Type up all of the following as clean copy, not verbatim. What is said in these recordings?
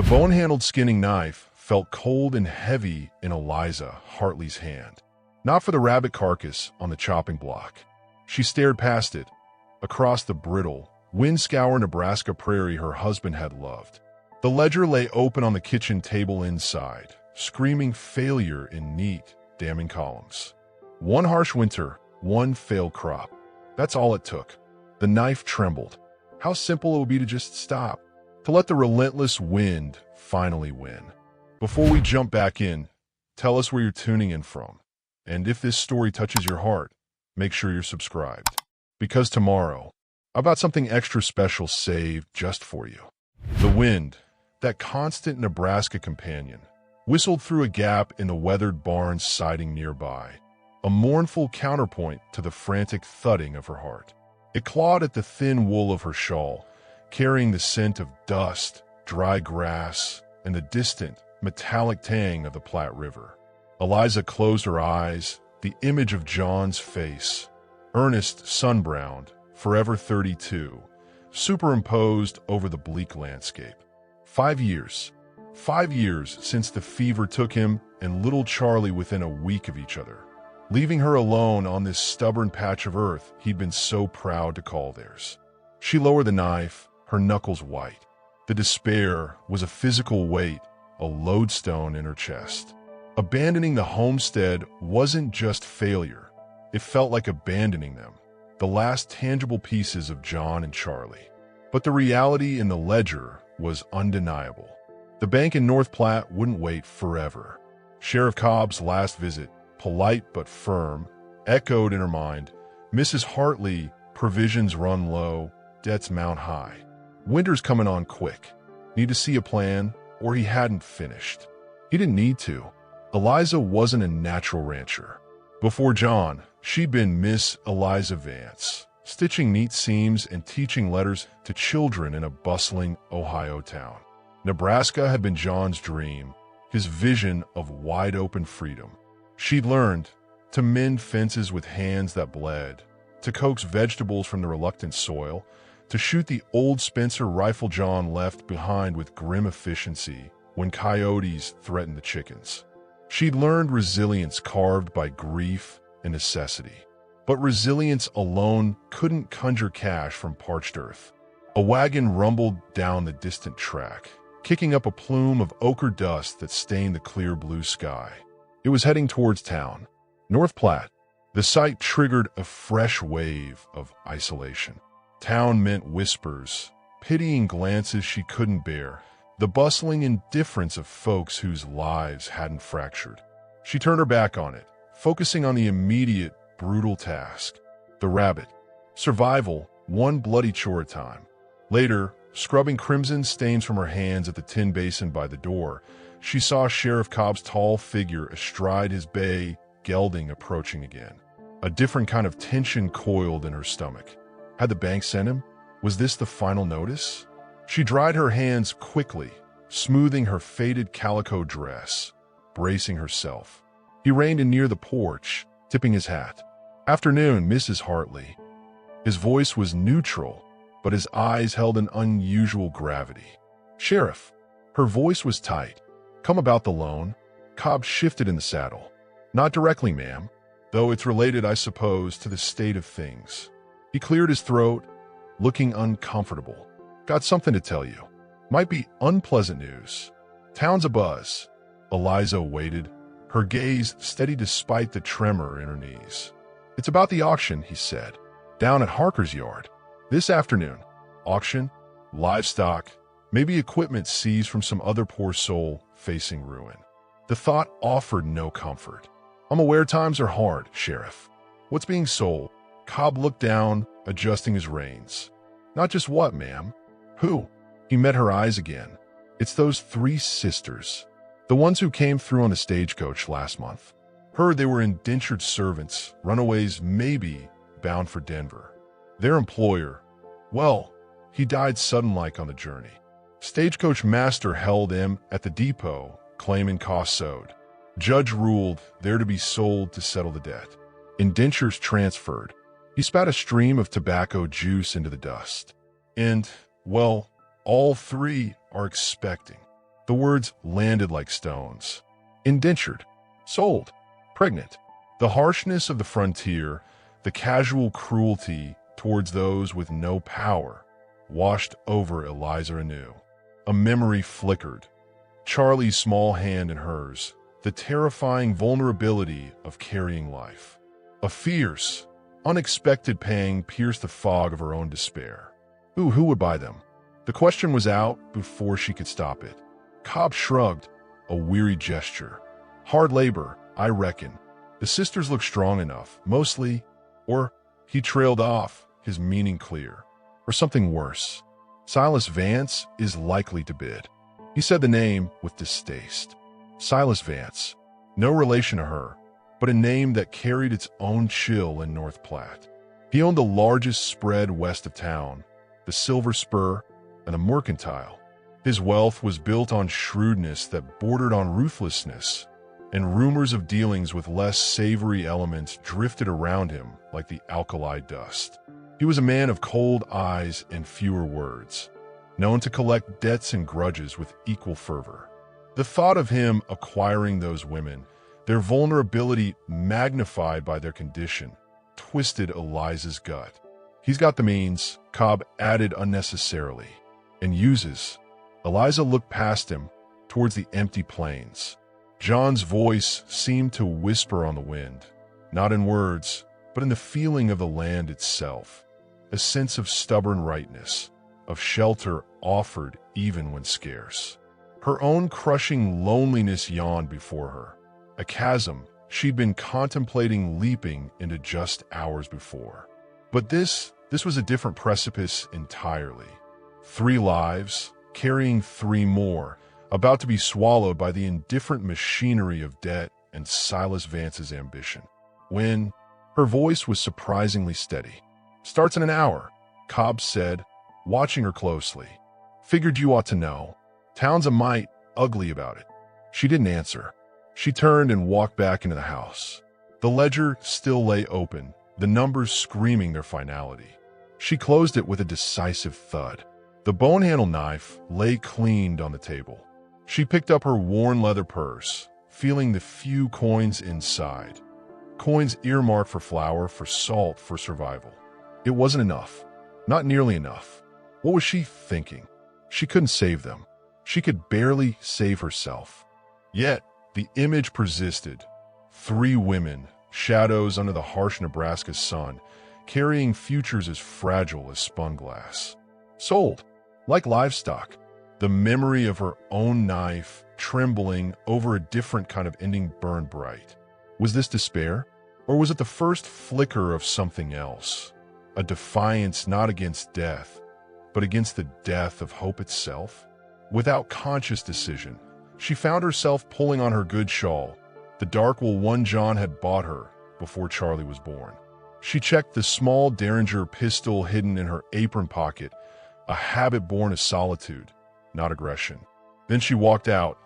The bone-handled skinning knife felt cold and heavy in Eliza Hartley's hand. Not for the rabbit carcass on the chopping block. She stared past it, across the brittle, wind-scour Nebraska prairie her husband had loved. The ledger lay open on the kitchen table inside, screaming failure in neat, damning columns. One harsh winter, one failed crop. That's all it took. The knife trembled. How simple it would be to just stop, to let the relentless wind finally win. Before we jump back in, tell us where you're tuning in from. And if this story touches your heart, make sure you're subscribed. Because tomorrow, I've got something extra special saved just for you. The wind, that constant Nebraska companion, whistled through a gap in the weathered barn's siding nearby, a mournful counterpoint to the frantic thudding of her heart. It clawed at the thin wool of her shawl, carrying the scent of dust, dry grass, and the distant, metallic tang of the Platte River. Eliza closed her eyes, the image of John's face, earnest, sun-browned, forever 32, superimposed over the bleak landscape. 5 years. 5 years since the fever took him and little Charlie within a week of each other, leaving her alone on this stubborn patch of earth he'd been so proud to call theirs. She lowered the knife, her knuckles white. The despair was a physical weight, a lodestone in her chest. Abandoning the homestead wasn't just failure. It felt like abandoning them, the last tangible pieces of John and Charlie. But the reality in the ledger was undeniable. The bank in North Platte wouldn't wait forever. Sheriff Cobb's last visit, polite but firm, echoed in her mind. Mrs. Hartley, provisions run low, debts mount high. Winter's coming on quick. Need to see a plan, or he hadn't finished. He didn't need to. Eliza wasn't a natural rancher. Before John, she'd been Miss Eliza Vance, stitching neat seams and teaching letters to children in a bustling Ohio town. Nebraska had been John's dream, his vision of wide-open freedom. She'd learned to mend fences with hands that bled, to coax vegetables from the reluctant soil, to shoot the old Spencer rifle John left behind with grim efficiency when coyotes threatened the chickens. She'd learned resilience carved by grief and necessity. But resilience alone couldn't conjure cash from parched earth. A wagon rumbled down the distant track, kicking up a plume of ochre dust that stained the clear blue sky. It was heading towards town, North Platte. The sight triggered a fresh wave of isolation. Town meant whispers, pitying glances she couldn't bear, the bustling indifference of folks whose lives hadn't fractured. She turned her back on it, focusing on the immediate, brutal task. The rabbit. Survival, one bloody chore at a time. Later, scrubbing crimson stains from her hands at the tin basin by the door, she saw Sheriff Cobb's tall figure astride his bay, gelding approaching again. A different kind of tension coiled in her stomach. Had the bank sent him? Was this the final notice? She dried her hands quickly, smoothing her faded calico dress, bracing herself. He reined in near the porch, tipping his hat. Afternoon, Mrs. Hartley. His voice was neutral, but his eyes held an unusual gravity. Sheriff. Her voice was tight. Come about the loan? Cobb shifted in the saddle. Not directly, ma'am, though it's related, I suppose, to the state of things. He cleared his throat, looking uncomfortable. Got something to tell you. Might be unpleasant news. Town's abuzz. Eliza waited, her gaze steady despite the tremor in her knees. It's about the auction, he said. Down at Harker's yard. This afternoon. Auction? Livestock? Maybe equipment seized from some other poor soul facing ruin. The thought offered no comfort. I'm aware times are hard, Sheriff. What's being sold? Cobb looked down, adjusting his reins. Not just what, ma'am? Who? He met her eyes again. It's those 3 sisters. The ones who came through on the stagecoach last month. Heard they were indentured servants, runaways maybe, bound for Denver. Their employer, well, he died sudden-like on the journey. Stagecoach master held them at the depot, claiming costs owed. Judge ruled they're to be sold to settle the debt. Indentures transferred. He spat a stream of tobacco juice into the dust. And, well, all 3 are expecting. The words landed like stones. Indentured. Sold. Pregnant. The harshness of the frontier, the casual cruelty towards those with no power, washed over Eliza anew. A memory flickered. Charlie's small hand in hers, the terrifying vulnerability of carrying life. A fierce, unexpected pang pierced the fog of her own despair. Who would buy them? The question was out before she could stop it. Cobb shrugged, a weary gesture. Hard labor, I reckon. The sisters look strong enough, mostly. Or, he trailed off, his meaning clear. Or something worse. Silas Vance is likely to bid. He said the name with distaste. Silas Vance. No relation to her, but a name that carried its own chill in North Platte. He owned the largest spread west of town, the Silver Spur and the Mercantile. His wealth was built on shrewdness that bordered on ruthlessness, and rumors of dealings with less savory elements drifted around him like the alkali dust. He was a man of cold eyes and fewer words, known to collect debts and grudges with equal fervor. The thought of him acquiring those women, their vulnerability magnified by their condition, twisted Eliza's gut. He's got the means, Cobb added unnecessarily, and uses. Eliza looked past him, towards the empty plains. John's voice seemed to whisper on the wind, not in words, but in the feeling of the land itself, a sense of stubborn rightness, of shelter offered even when scarce. Her own crushing loneliness yawned before her, a chasm she'd been contemplating leaping into just hours before. But this was a different precipice entirely. 3 lives, carrying 3 more, about to be swallowed by the indifferent machinery of debt and Silas Vance's ambition. When her voice was surprisingly steady. Starts in an hour, Cobb said, watching her closely. Figured you ought to know. Town's a mite ugly about it. She didn't answer. She turned and walked back into the house. The ledger still lay open, the numbers screaming their finality. She closed it with a decisive thud. The bone-handle knife lay cleaned on the table. She picked up her worn leather purse, feeling the few coins inside. Coins earmarked for flour, for salt, for survival. It wasn't enough. Not nearly enough. What was she thinking? She couldn't save them. She could barely save herself. Yet, the image persisted. 3 women, shadows under the harsh Nebraska sun, carrying futures as fragile as spun glass. Sold, like livestock. The memory of her own knife, trembling over a different kind of ending, burned bright. Was this despair? Or was it the first flicker of something else? A defiance not against death, but against the death of hope itself? Without conscious decision, she found herself pulling on her good shawl, the dark wool one John had bought her before Charlie was born. She checked the small Derringer pistol hidden in her apron pocket, a habit born of solitude, not aggression. Then she walked out,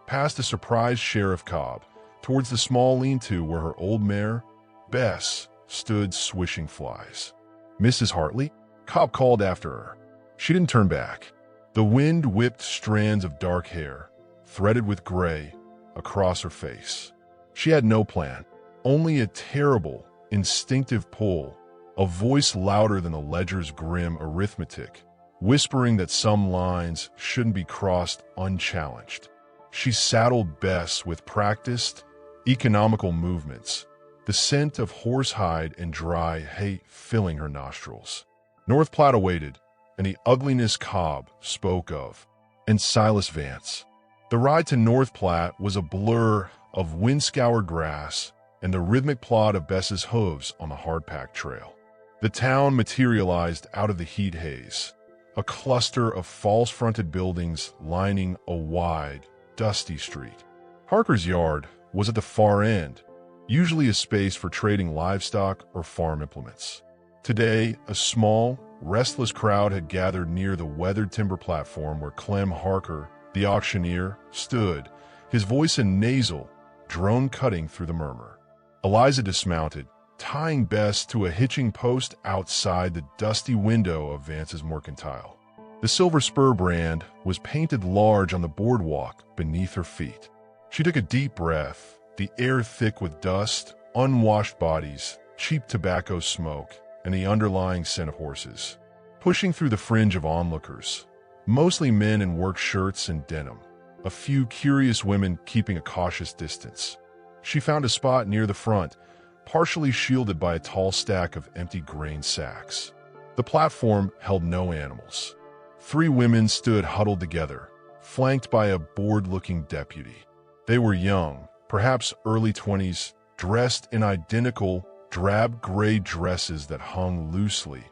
past the surprised Sheriff Cobb, towards the small lean-to where her old mare, Bess, stood swishing flies. Mrs. Hartley? Cobb called after her. She didn't turn back. The wind whipped strands of dark hair, threaded with gray, across her face. She had no plan, only a terrible, instinctive pull, a voice louder than the ledger's grim arithmetic, whispering that some lines shouldn't be crossed unchallenged. She saddled Bess with practiced, economical movements, the scent of horsehide and dry hay filling her nostrils. North Platte awaited, and the ugliness Cobb spoke of, and Silas Vance. The ride to North Platte was a blur of wind-scoured grass and the rhythmic plod of Bess's hooves on the hard-packed trail. The town materialized out of the heat haze, a cluster of false-fronted buildings lining a wide, dusty street. Harker's yard was at the far end, usually a space for trading livestock or farm implements. Today, a small, restless crowd had gathered near the weathered timber platform where Clem Harker, the auctioneer, stood, his voice a nasal drone cutting through the murmur. Eliza dismounted, tying Bess to a hitching post outside the dusty window of Vance's Mercantile. The silver spur brand was painted large on the boardwalk beneath her feet. She took a deep breath, the air thick with dust, unwashed bodies, cheap tobacco smoke, and the underlying scent of horses. Pushing through the fringe of onlookers, mostly men in work shirts and denim, a few curious women keeping a cautious distance. She found a spot near the front, partially shielded by a tall stack of empty grain sacks. The platform held no animals. 3 women stood huddled together, flanked by a bored-looking deputy. They were young, perhaps early 20s, dressed in identical, drab gray dresses that hung loosely,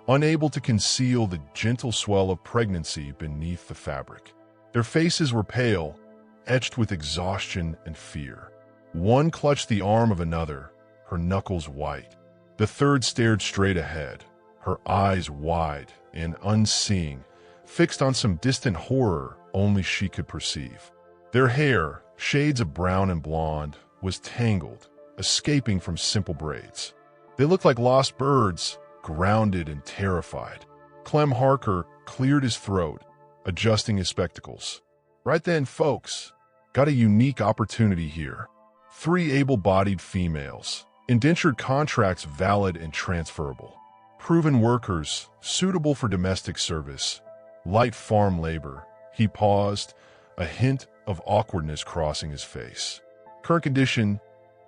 unable to conceal the gentle swell of pregnancy beneath the fabric. Their faces were pale, etched with exhaustion and fear. One clutched the arm of another, her knuckles white. The third stared straight ahead, her eyes wide and unseeing, fixed on some distant horror only she could perceive. Their hair, shades of brown and blonde, was tangled, escaping from simple braids. They looked like lost birds, grounded and terrified. Clem Harker cleared his throat, adjusting his spectacles. Right then, folks, got a unique opportunity here. 3 able-bodied females, indentured contracts valid and transferable. Proven workers, suitable for domestic service, light farm labor. He paused, a hint of awkwardness crossing his face. Current condition,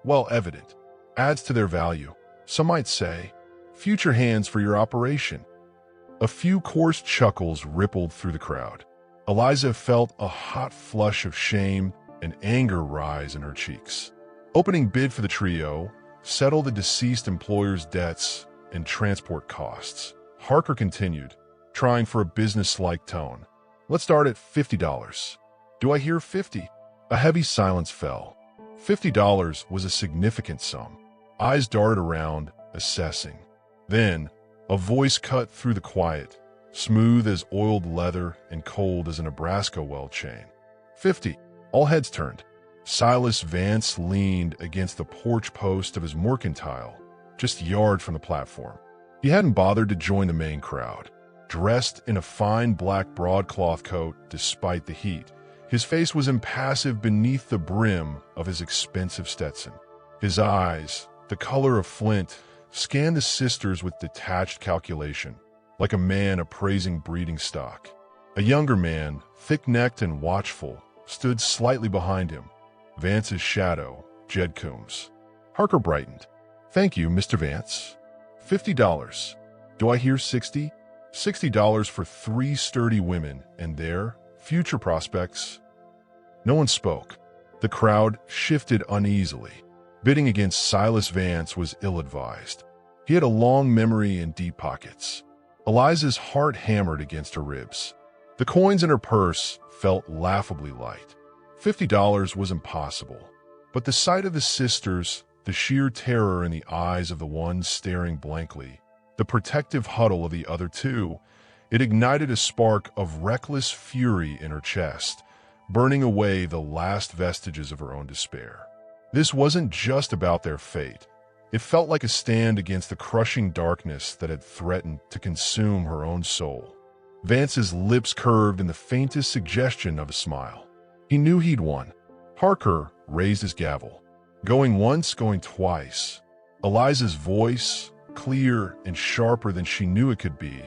well evident, adds to their value. Some might say, future hands for your operation. A few coarse chuckles rippled through the crowd. Eliza felt a hot flush of shame and anger rise in her cheeks. Opening bid for the trio, settle the deceased employer's debts and transport costs. Harker continued, trying for a business-like tone. Let's start at $50. Do I hear 50? A heavy silence fell. $50 was a significant sum. Eyes darted around, assessing. Then, a voice cut through the quiet, smooth as oiled leather and cold as a Nebraska well chain. 50. All heads turned. Silas Vance leaned against the porch post of his mercantile, just a yard from the platform. He hadn't bothered to join the main crowd. Dressed in a fine black broadcloth coat despite the heat, his face was impassive beneath the brim of his expensive Stetson. His eyes, the color of flint, scanned the sisters with detached calculation, like a man appraising breeding stock. A younger man, thick-necked and watchful, stood slightly behind him, Vance's shadow, Jed Coombs. Harker brightened. Thank you, Mr. Vance. $50. Do I hear 60? $60 for 3 sturdy women and their future prospects. No one spoke. The crowd shifted uneasily. Bidding against Silas Vance was ill-advised. He had a long memory and deep pockets. Eliza's heart hammered against her ribs. The coins in her purse felt laughably light. $50 was impossible. But the sight of the sisters, the sheer terror in the eyes of the one staring blankly, the protective huddle of the other 2, it ignited a spark of reckless fury in her chest, burning away the last vestiges of her own despair. This wasn't just about their fate. It felt like a stand against the crushing darkness that had threatened to consume her own soul. Vance's lips curved in the faintest suggestion of a smile. He knew he'd won. Harker raised his gavel. Going once, going twice. Eliza's voice, clear and sharper than she knew it could be,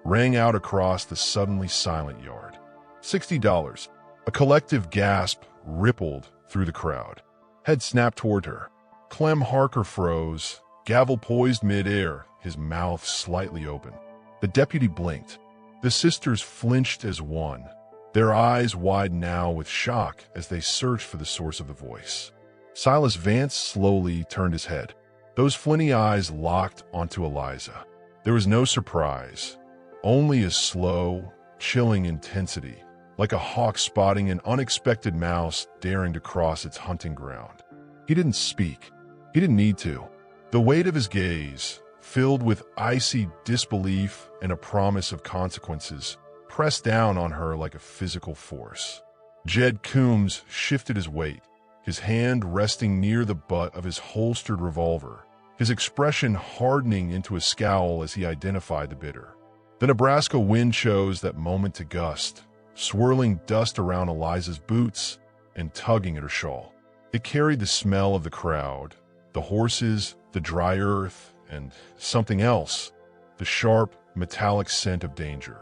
rang out across the suddenly silent yard. $60. A collective gasp rippled through the crowd. Head snapped toward her. Clem Harker froze, gavel poised mid-air, his mouth slightly open. The deputy blinked. The sisters flinched as one, their eyes wide now with shock as they searched for the source of the voice. Silas Vance slowly turned his head. Those flinty eyes locked onto Eliza. There was no surprise, only a slow, chilling intensity, like a hawk spotting an unexpected mouse daring to cross its hunting ground. He didn't speak. He didn't need to. The weight of his gaze, filled with icy disbelief and a promise of consequences, pressed down on her like a physical force. Jed Coombs shifted his weight, his hand resting near the butt of his holstered revolver, his expression hardening into a scowl as he identified the bidder. The Nebraska wind chose that moment to gust, swirling dust around Eliza's boots and tugging at her shawl. It carried the smell of the crowd, the horses, the dry earth, and something else, the sharp, metallic scent of danger.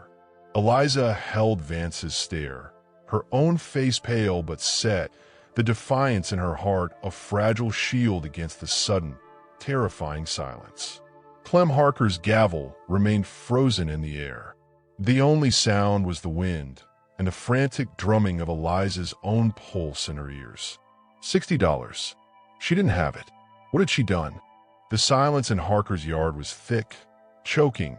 Eliza held Vance's stare, her own face pale but set, the defiance in her heart a fragile shield against the sudden, terrifying silence. Clem Harker's gavel remained frozen in the air. The only sound was the wind and the frantic drumming of Eliza's own pulse in her ears. $60. She didn't have it. What had she done? The silence in Harker's yard was thick, choking,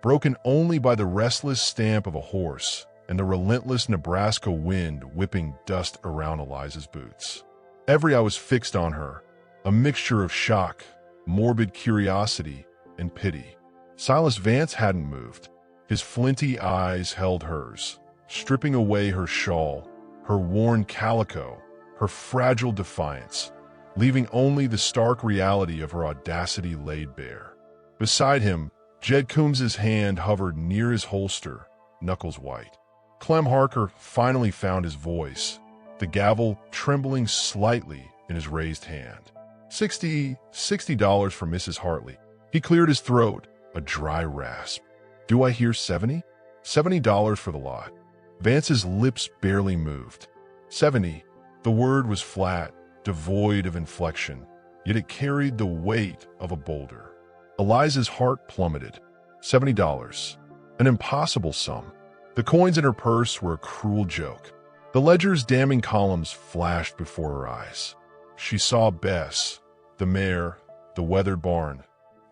broken only by the restless stamp of a horse and the relentless Nebraska wind whipping dust around Eliza's boots. Every eye was fixed on her, a mixture of shock, morbid curiosity, and pity. Silas Vance hadn't moved. His flinty eyes held hers, stripping away her shawl, her worn calico, her fragile defiance, leaving only the stark reality of her audacity laid bare. Beside him, Jed Coombs's hand hovered near his holster, knuckles white. Clem Harker finally found his voice, the gavel trembling slightly in his raised hand. $60 for Mrs. Hartley. He cleared his throat, a dry rasp. Do I hear 70? $70 for the lot. Vance's lips barely moved. 70. The word was flat, devoid of inflection, yet it carried the weight of a boulder. Eliza's heart plummeted. $70. An impossible sum. The coins in her purse were a cruel joke. The ledger's damning columns flashed before her eyes. She saw Bess, the mare, the weathered barn,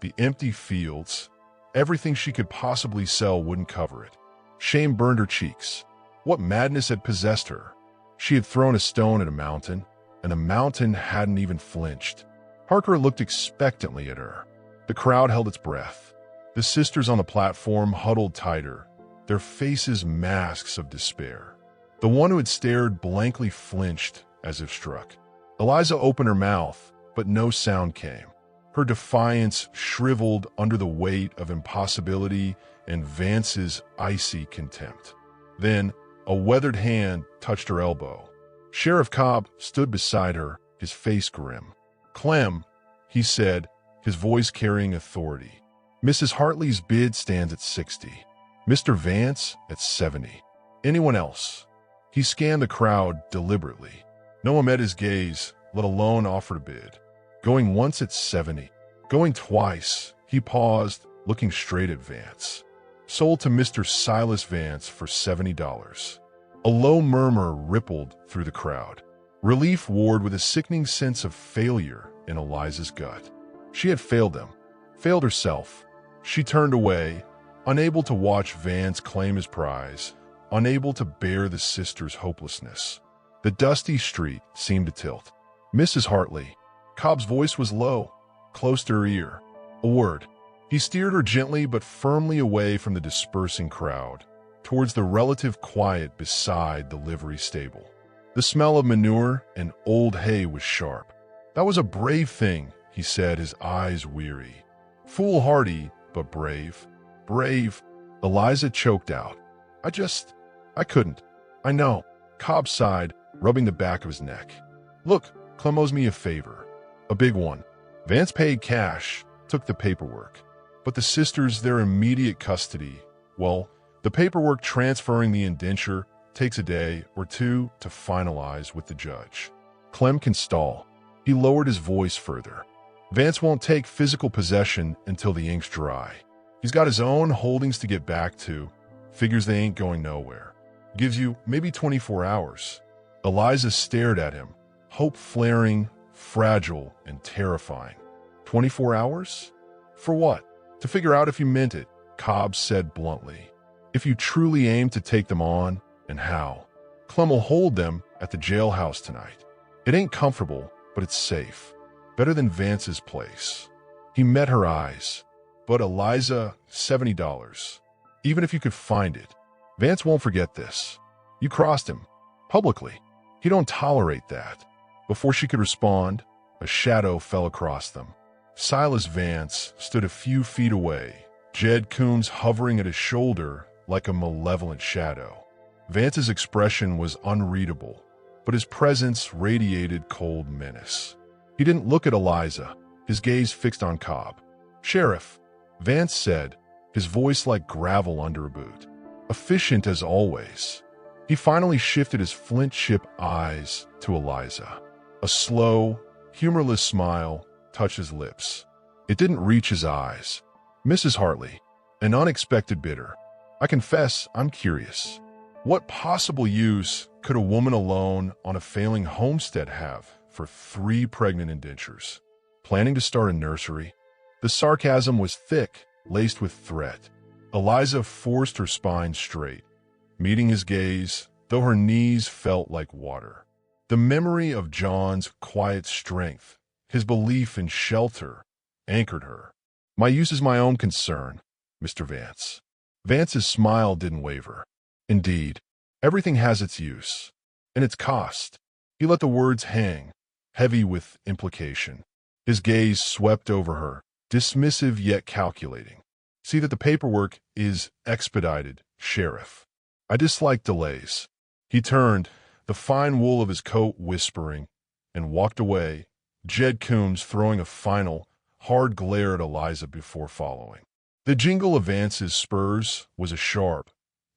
the empty fields. Everything she could possibly sell wouldn't cover it. Shame burned her cheeks. What madness had possessed her? She had thrown a stone at a mountain, and the mountain hadn't even flinched. Harker looked expectantly at her. The crowd held its breath. The sisters on the platform huddled tighter, their faces masks of despair. The one who had stared blankly flinched as if struck. Eliza opened her mouth, but no sound came. Her defiance shriveled under the weight of impossibility and Vance's icy contempt. Then, a weathered hand touched her elbow. Sheriff Cobb stood beside her, his face grim. "Clem," he said, his voice carrying authority. "Mrs. Hartley's bid stands at 60. Mr. Vance at 70. Anyone else?" He scanned the crowd deliberately. No one met his gaze, let alone offered a bid. Going once at 70. Going twice. He paused, looking straight at Vance. Sold to Mr. Silas Vance for $70. A low murmur rippled through the crowd. Relief warred with a sickening sense of failure in Eliza's gut. She had failed them, failed herself. She turned away, unable to watch Vance claim his prize, unable to bear the sisters' hopelessness. The dusty street seemed to tilt. "Mrs. Hartley." Cobb's voice was low, close to her ear. A word. He steered her gently but firmly away from the dispersing crowd, towards the relative quiet beside the livery stable. The smell of manure and old hay was sharp. "That was a brave thing," he said, his eyes weary. "Foolhardy, but brave. Brave." Eliza choked out. I couldn't. "I know." Cobb sighed, rubbing the back of his neck. "Look, Clem owes me a favor. A big one." Vance paid cash, took the paperwork. But the sisters, their immediate custody, well, the paperwork transferring the indenture takes a day or two to finalize with the judge. Clem can stall. He lowered his voice further. Vance won't take physical possession until the ink's dry. He's got his own holdings to get back to, figures they ain't going nowhere. Gives you maybe 24 hours. Eliza stared at him, hope flaring, fragile, and terrifying. 24 hours? For what? To figure out if you meant it, Cobb said bluntly. If you truly aim to take them on, and how. Clem will hold them at the jailhouse tonight. It ain't comfortable, but it's safe. Better than Vance's place. He met her eyes. But Eliza, $70. Even if you could find it. Vance won't forget this. You crossed him. Publicly. He don't tolerate that. Before she could respond, a shadow fell across them. Silas Vance stood a few feet away, Jed Coombs hovering at his shoulder like a malevolent shadow. Vance's expression was unreadable, but his presence radiated cold menace. He didn't look at Eliza, his gaze fixed on Cobb. "Sheriff," Vance said, his voice like gravel under a boot. Efficient as always. He finally shifted his flint-chip eyes to Eliza. A slow, humorless smile touched his lips. It didn't reach his eyes. "Mrs. Hartley, an unexpected bitter. I confess I'm curious. What possible use could a woman alone on a failing homestead have for 3 pregnant indentures? Planning to start a nursery?" The sarcasm was thick, laced with threat. Eliza forced her spine straight, meeting his gaze, though her knees felt like water. The memory of John's quiet strength, his belief in shelter, anchored her. "My use is my own concern, Mr. Vance." Vance's smile didn't waver. "Indeed, everything has its use, and its cost." He let the words hang, heavy with implication. His gaze swept over her, dismissive yet calculating. "See that the paperwork is expedited, Sheriff. I dislike delays." He turned, the fine wool of his coat whispering, and walked away, Jed Coombs throwing a final, hard glare at Eliza before following. The jingle of Vance's spurs was a sharp,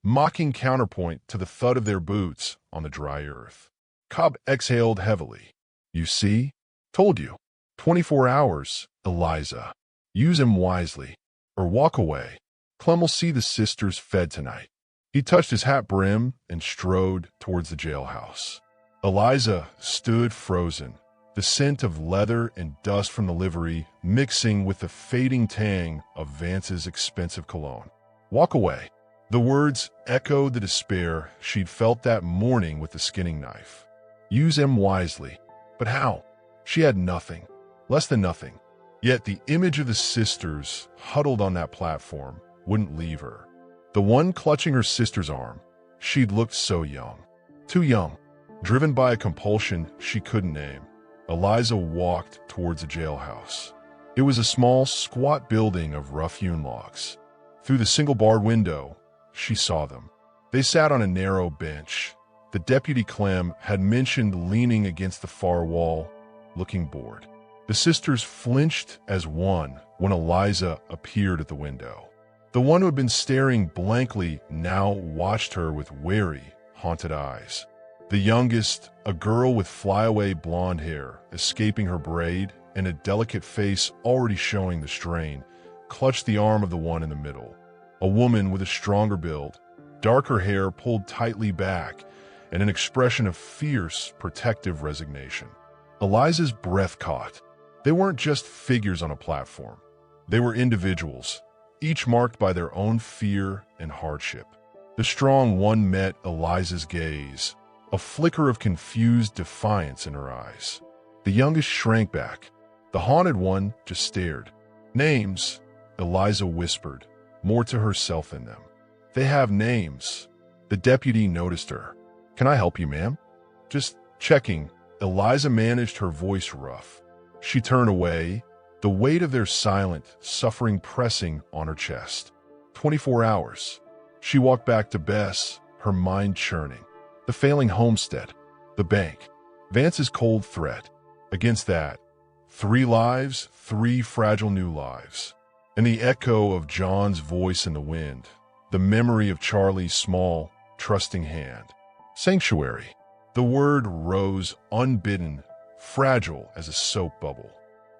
mocking counterpoint to the thud of their boots on the dry earth. Cobb exhaled heavily. "You see? Told you. 24 hours, Eliza. Use him wisely, or walk away. Clem will see the sisters fed tonight." He touched his hat brim and strode towards the jailhouse. Eliza stood frozen, the scent of leather and dust from the livery mixing with the fading tang of Vance's expensive cologne. "Walk away." The words echoed the despair she'd felt that morning with the skinning knife. Use him wisely. But how? She had nothing, less than nothing. Yet the image of the sisters huddled on that platform wouldn't leave her. The one clutching her sister's arm, she'd looked so young. Too young, driven by a compulsion she couldn't name. Eliza walked towards the jailhouse. It was a small, squat building of rough-hewn logs. Through the single-barred window, she saw them. They sat on a narrow bench. The deputy Clem had mentioned leaning against the far wall, looking bored. The sisters flinched as one when Eliza appeared at the window. The one who had been staring blankly now watched her with wary, haunted eyes. The youngest, a girl with flyaway blonde hair escaping her braid and a delicate face already showing the strain, clutched the arm of the one in the middle. A woman with a stronger build, darker hair pulled tightly back, and an expression of fierce, protective resignation. Eliza's breath caught. They weren't just figures on a platform. They were individuals, each marked by their own fear and hardship. The strong one met Eliza's gaze, a flicker of confused defiance in her eyes. The youngest shrank back. The haunted one just stared. "Names," Eliza whispered, more to herself than them. "They have names." The deputy noticed her. "Can I help you, ma'am?" "Just checking." Eliza managed her voice rough. She turned away, the weight of their silent suffering pressing on her chest. 24 hours. She walked back to Bess, her mind churning. The failing homestead, the bank, Vance's cold threat. Against that, 3 lives, 3 fragile new lives. And the echo of John's voice in the wind, the memory of Charlie's small, trusting hand. Sanctuary. The word rose unbidden, fragile as a soap bubble.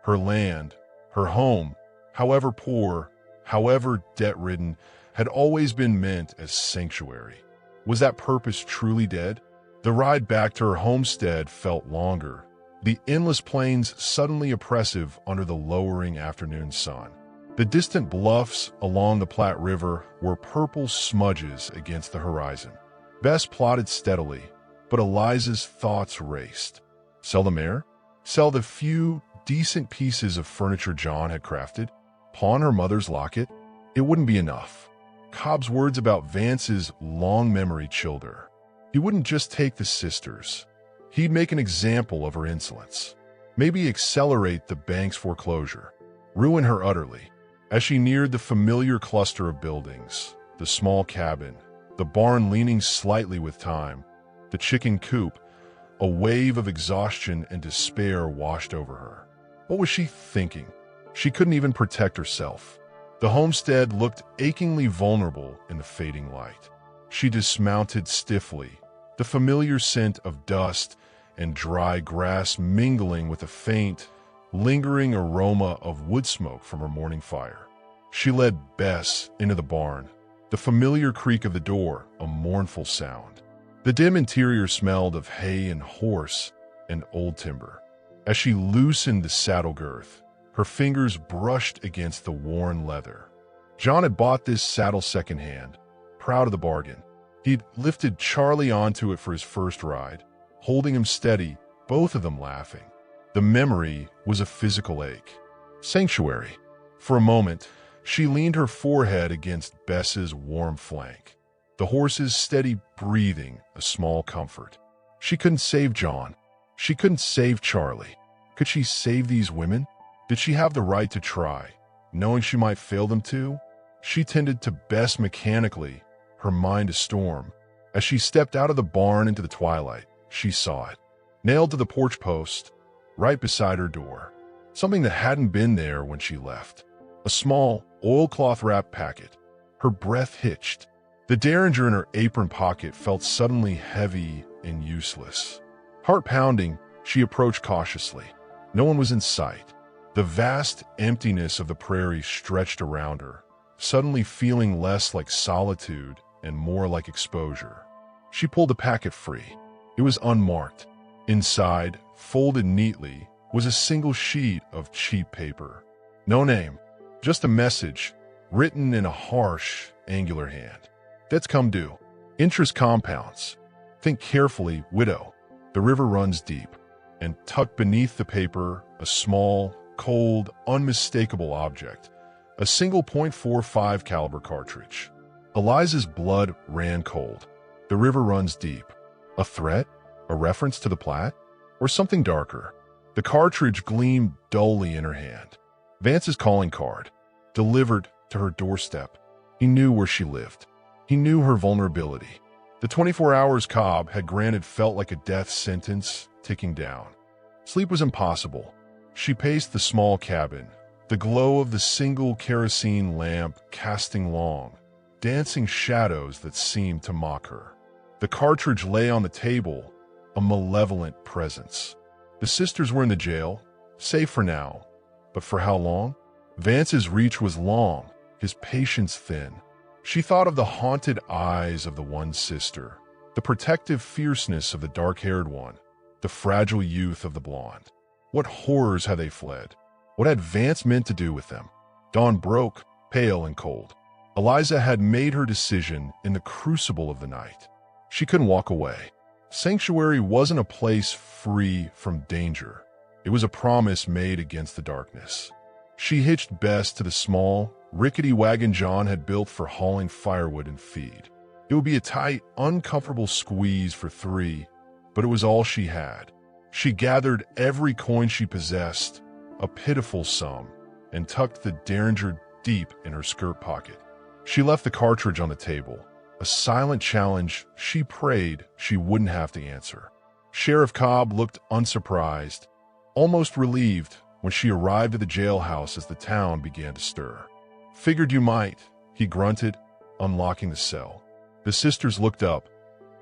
Her land, her home, however poor, however debt-ridden, had always been meant as sanctuary. Was that purpose truly dead? The ride back to her homestead felt longer, the endless plains suddenly oppressive under the lowering afternoon sun. The distant bluffs along the Platte River were purple smudges against the horizon. Bess plodded steadily, but Eliza's thoughts raced. Sell the mare? Sell the few decent pieces of furniture John had crafted? Pawn her mother's locket? It wouldn't be enough. Cobb's words about Vance's long memory chilled her. He wouldn't just take the sisters. He'd make an example of her insolence. Maybe accelerate the bank's foreclosure. Ruin her utterly. As she neared the familiar cluster of buildings, the small cabin, the barn leaning slightly with time, the chicken coop, a wave of exhaustion and despair washed over her. What was she thinking? She couldn't even protect herself. The homestead looked achingly vulnerable in the fading light. She dismounted stiffly, the familiar scent of dust and dry grass mingling with a faint, lingering aroma of wood smoke from her morning fire. She led Bess into the barn, the familiar creak of the door a mournful sound. The dim interior smelled of hay and horse and old timber. As she loosened the saddle girth, her fingers brushed against the worn leather. John had bought this saddle secondhand, proud of the bargain. He'd lifted Charlie onto it for his first ride, holding him steady, both of them laughing. The memory was a physical ache. Sanctuary. For a moment, she leaned her forehead against Bess's warm flank. The horse's steady breathing, a small comfort. She couldn't save John. She couldn't save Charlie. Could she save these women? Did she have the right to try, knowing she might fail them too? She tended to Bess mechanically, her mind a storm. As she stepped out of the barn into the twilight, she saw it, nailed to the porch post, right beside her door. Something that hadn't been there when she left. A small, oilcloth-wrapped packet. Her breath hitched. The derringer in her apron pocket felt suddenly heavy and useless. Heart pounding, she approached cautiously. No one was in sight. The vast emptiness of the prairie stretched around her, suddenly feeling less like solitude and more like exposure. She pulled the packet free. It was unmarked. Inside, folded neatly, was a single sheet of cheap paper. No name, just a message, written in a harsh, angular hand. Debts come due. Interest compounds. Think carefully, widow. The river runs deep. And tucked beneath the paper, a small, cold, unmistakable object. A single .45 caliber cartridge. Eliza's blood ran cold. The river runs deep. A threat? A reference to the Platte? Or something darker? The cartridge gleamed dully in her hand. Vance's calling card, delivered to her doorstep. He knew where she lived. He knew her vulnerability. The 24 hours Cobb had granted felt like a death sentence ticking down. Sleep was impossible. She paced the small cabin, the glow of the single kerosene lamp casting long, dancing shadows that seemed to mock her. The cartridge lay on the table, a malevolent presence. The sisters were in the jail, safe for now. But for how long? Vance's reach was long, his patience thin. She thought of the haunted eyes of the one sister, the protective fierceness of the dark-haired one, the fragile youth of the blonde. What horrors had they fled? What had Vance meant to do with them? Dawn broke, pale and cold. Eliza had made her decision in the crucible of the night. She couldn't walk away. Sanctuary wasn't a place free from danger. It was a promise made against the darkness. She hitched Bess to the small, rickety wagon John had built for hauling firewood and feed. It would be a tight, uncomfortable squeeze for three, but it was all she had. She gathered every coin she possessed, a pitiful sum, and tucked the derringer deep in her skirt pocket. She left the cartridge on the table, a silent challenge she prayed she wouldn't have to answer. Sheriff Cobb looked unsurprised, almost relieved when she arrived at the jailhouse as the town began to stir. Figured you might, he grunted, unlocking the cell. The sisters looked up,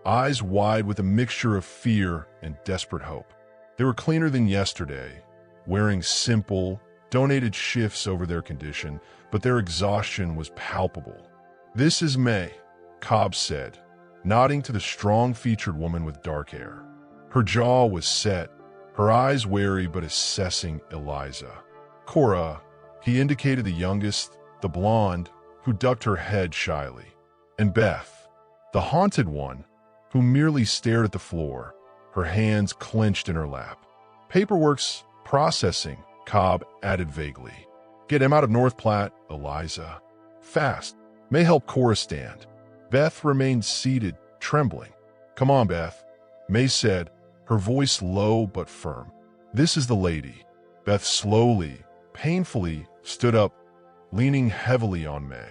eyes wide with a mixture of fear and desperate hope. They were cleaner than yesterday, wearing simple, donated shifts over their condition, but their exhaustion was palpable. "This is May," Cobb said, nodding to the strong-featured woman with dark hair. Her jaw was set, her eyes wary but assessing Eliza. "Cora," he indicated the youngest, the blonde, who ducked her head shyly. And Beth, the haunted one, who merely stared at the floor, her hands clenched in her lap. "Paperwork's processing," Cobb added vaguely. "Get him out of North Platte, Eliza. Fast. May help Cora stand." Beth remained seated, trembling. "Come on, Beth," May said, her voice low but firm. "This is the lady." Beth slowly, painfully stood up, leaning heavily on May.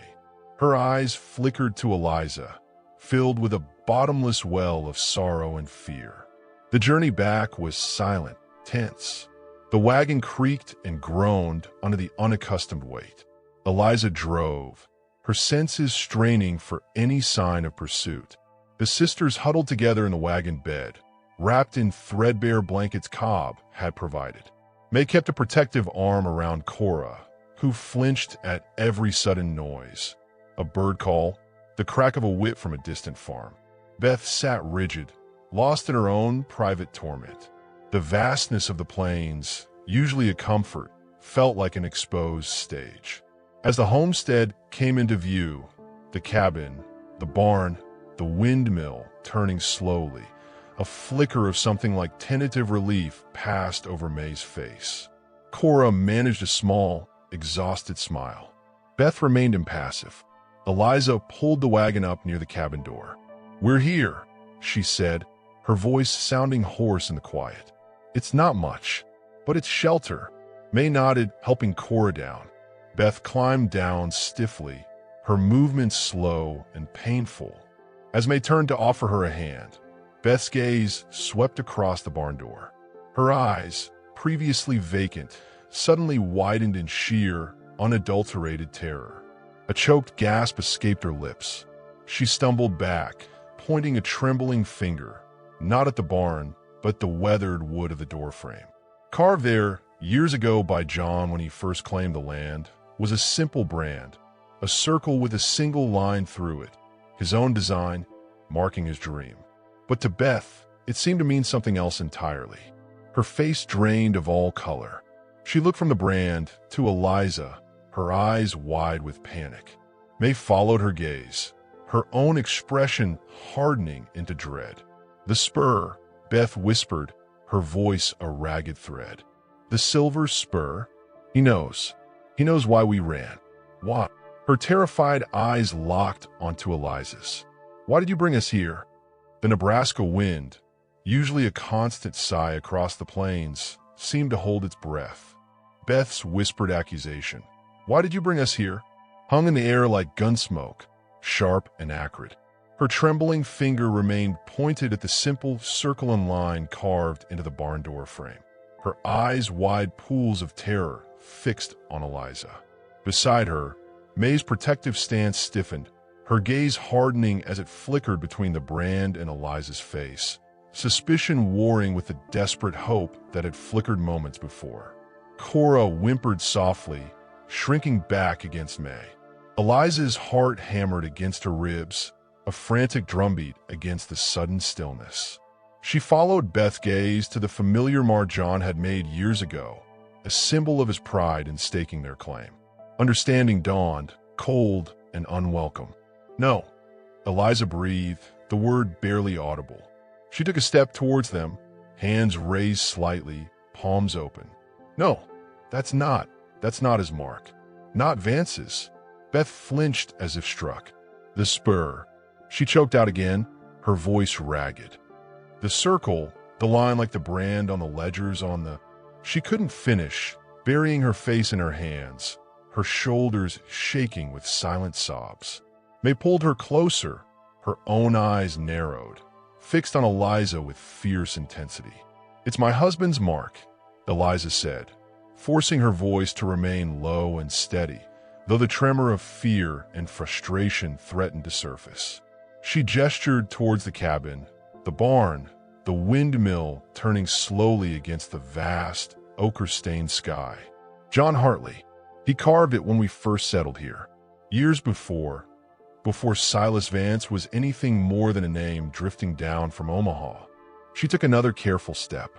Her eyes flickered to Eliza, filled with a bottomless well of sorrow and fear. The journey back was silent, tense. The wagon creaked and groaned under the unaccustomed weight. Eliza drove, her senses straining for any sign of pursuit. The sisters huddled together in the wagon bed, wrapped in threadbare blankets Cobb had provided. May kept a protective arm around Cora, who flinched at every sudden noise. A bird call, the crack of a whip from a distant farm. Beth sat rigid, lost in her own private torment. The vastness of the plains, usually a comfort, felt like an exposed stage. As the homestead came into view, the cabin, the barn, the windmill turning slowly, a flicker of something like tentative relief passed over May's face. Cora managed a small, exhausted smile. Beth remained impassive. Eliza pulled the wagon up near the cabin door. "We're here," she said, her voice sounding hoarse in the quiet. "It's not much, but it's shelter." May nodded, helping Cora down. Beth climbed down stiffly, her movements slow and painful. As May turned to offer her a hand, Beth's gaze swept across the barn door. Her eyes, previously vacant, suddenly widened in sheer, unadulterated terror. A choked gasp escaped her lips. She stumbled back, pointing a trembling finger, not at the barn, but the weathered wood of the doorframe. Carved there years ago by John when he first claimed the land, was a simple brand, a circle with a single line through it, his own design, marking his dream. But to Beth, it seemed to mean something else entirely. Her face drained of all color. She looked from the brand to Eliza, her eyes wide with panic. May followed her gaze, her own expression hardening into dread. "The spur," Beth whispered, her voice a ragged thread. "The silver spur? He knows. He knows why we ran." "Why?" Her terrified eyes locked onto Eliza's. "Why did you bring us here?" The Nebraska wind, usually a constant sigh across the plains, seemed to hold its breath. Beth's whispered accusation, "Why did you bring us here?" hung in the air like gunsmoke, sharp and acrid. Her trembling finger remained pointed at the simple circle and line carved into the barn door frame. Her eyes wide pools of terror fixed on Eliza. Beside her, May's protective stance stiffened, her gaze hardening as it flickered between the brand and Eliza's face, suspicion warring with the desperate hope that had flickered moments before. Cora whimpered softly, shrinking back against May. Eliza's heart hammered against her ribs, a frantic drumbeat against the sudden stillness. She followed Beth's gaze to the familiar mark John had made years ago, a symbol of his pride in staking their claim. Understanding dawned, cold and unwelcome. "No." Eliza breathed, the word barely audible. She took a step towards them, hands raised slightly, palms open. "No, that's not his mark. Not Vance's." Beth flinched as if struck. "The spur." She choked out again, her voice ragged. "The circle, the line like the brand on the ledgers on the—" She couldn't finish, burying her face in her hands, her shoulders shaking with silent sobs. May pulled her closer, her own eyes narrowed, fixed on Eliza with fierce intensity. "It's my husband's mark," Eliza said, forcing her voice to remain low and steady, though the tremor of fear and frustration threatened to surface. She gestured towards the cabin, the barn, the windmill turning slowly against the vast, ochre-stained sky. "John Hartley. He carved it when we first settled here. Years before Silas Vance was anything more than a name drifting down from Omaha." She took another careful step.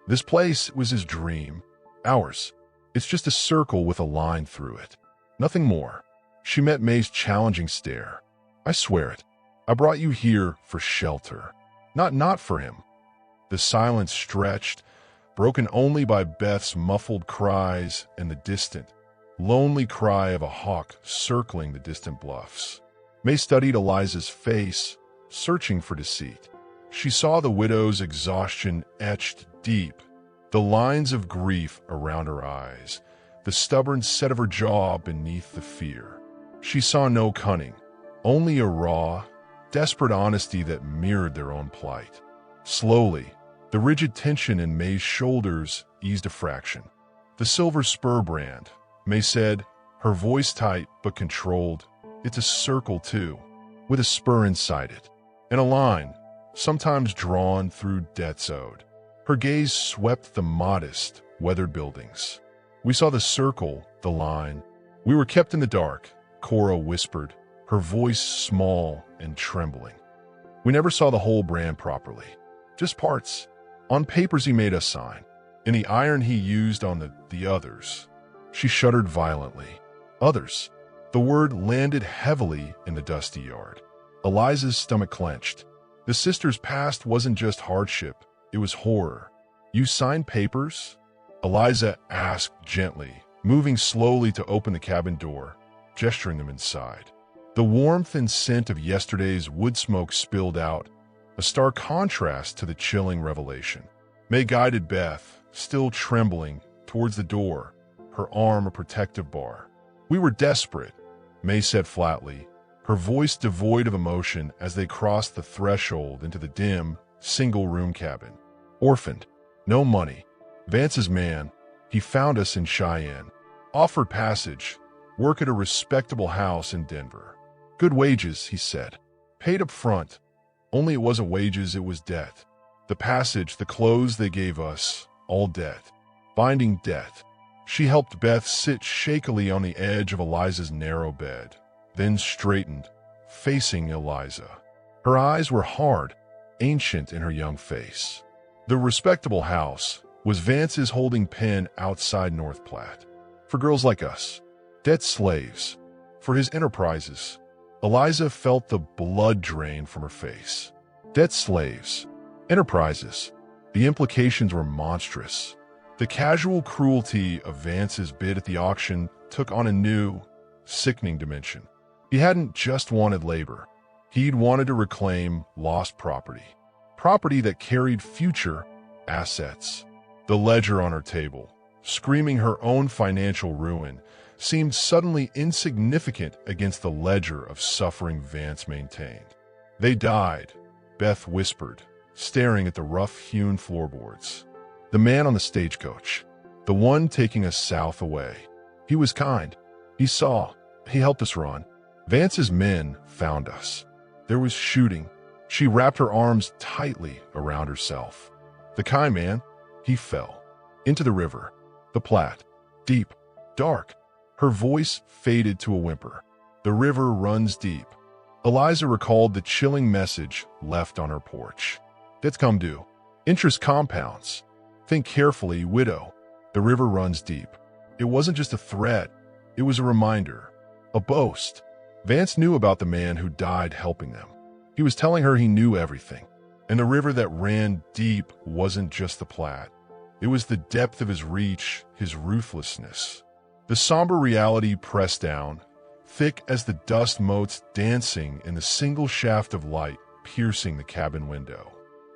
"This place was his dream. Ours. It's just a circle with a line through it. Nothing more." She met May's challenging stare. "I swear it. I brought you here for shelter. Not for him." The silence stretched, broken only by Beth's muffled cries and the distant, lonely cry of a hawk circling the distant bluffs. May studied Eliza's face, searching for deceit. She saw the widow's exhaustion etched deep, the lines of grief around her eyes, the stubborn set of her jaw beneath the fear. She saw no cunning, only a raw, desperate honesty that mirrored their own plight. Slowly, the rigid tension in May's shoulders eased a fraction. "The silver spur brand," May said, her voice tight but controlled. "It's a circle, too, with a spur inside it, and a line, sometimes drawn through debts owed." Her gaze swept the modest, weathered buildings. "We saw the circle, the line. We were kept in the dark," Cora whispered, her voice small and trembling. "We never saw the whole brand properly, just parts, on papers he made us sign, in the iron he used on the others." She shuddered violently. Others. The word landed heavily in the dusty yard. Eliza's stomach clenched. The sisters' past wasn't just hardship, it was horror. "You signed papers?" Eliza asked gently, moving slowly to open the cabin door, gesturing them inside. The warmth and scent of yesterday's wood smoke spilled out, a stark contrast to the chilling revelation. May guided Beth, still trembling, towards the door, her arm a protective bar. "We were desperate," May said flatly, her voice devoid of emotion as they crossed the threshold into the dim, single-room cabin. "Orphaned, no money. Vance's man, he found us in Cheyenne. Offered passage, work at a respectable house in Denver. Good wages," he said. "Paid up front. Only it wasn't wages, it was debt. The passage, the clothes they gave us, all debt. Binding debt." She helped Beth sit shakily on the edge of Eliza's narrow bed, then straightened, facing Eliza. Her eyes were hard, ancient in her young face. "The respectable house was Vance's holding pen outside North Platte. For girls like us, debt slaves, for his enterprises." Eliza felt the blood drain from her face. Debt slaves, enterprises. The implications were monstrous. The casual cruelty of Vance's bid at the auction took on a new, sickening dimension. He hadn't just wanted labor. He'd wanted to reclaim lost property. Property that carried future assets. The ledger on her table, screaming her own financial ruin, seemed suddenly insignificant against the ledger of suffering Vance maintained. "They died," Beth whispered, staring at the rough-hewn floorboards. "The man on the stagecoach, the one taking us south away. He was kind. He saw. He helped us run. Vance's men found us. There was shooting." She wrapped her arms tightly around herself. "The kind man, he fell. Into the river. The Platte. Deep. Dark." Her voice faded to a whimper. "The river runs deep." Eliza recalled the chilling message left on her porch. "Debts come due. Interest compounds. Think carefully, widow. The river runs deep." It wasn't just a threat. It was a reminder. A boast. Vance knew about the man who died helping them. He was telling her he knew everything. And the river that ran deep wasn't just the Platte. It was the depth of his reach, his ruthlessness. The somber reality pressed down, thick as the dust motes dancing in the single shaft of light piercing the cabin window.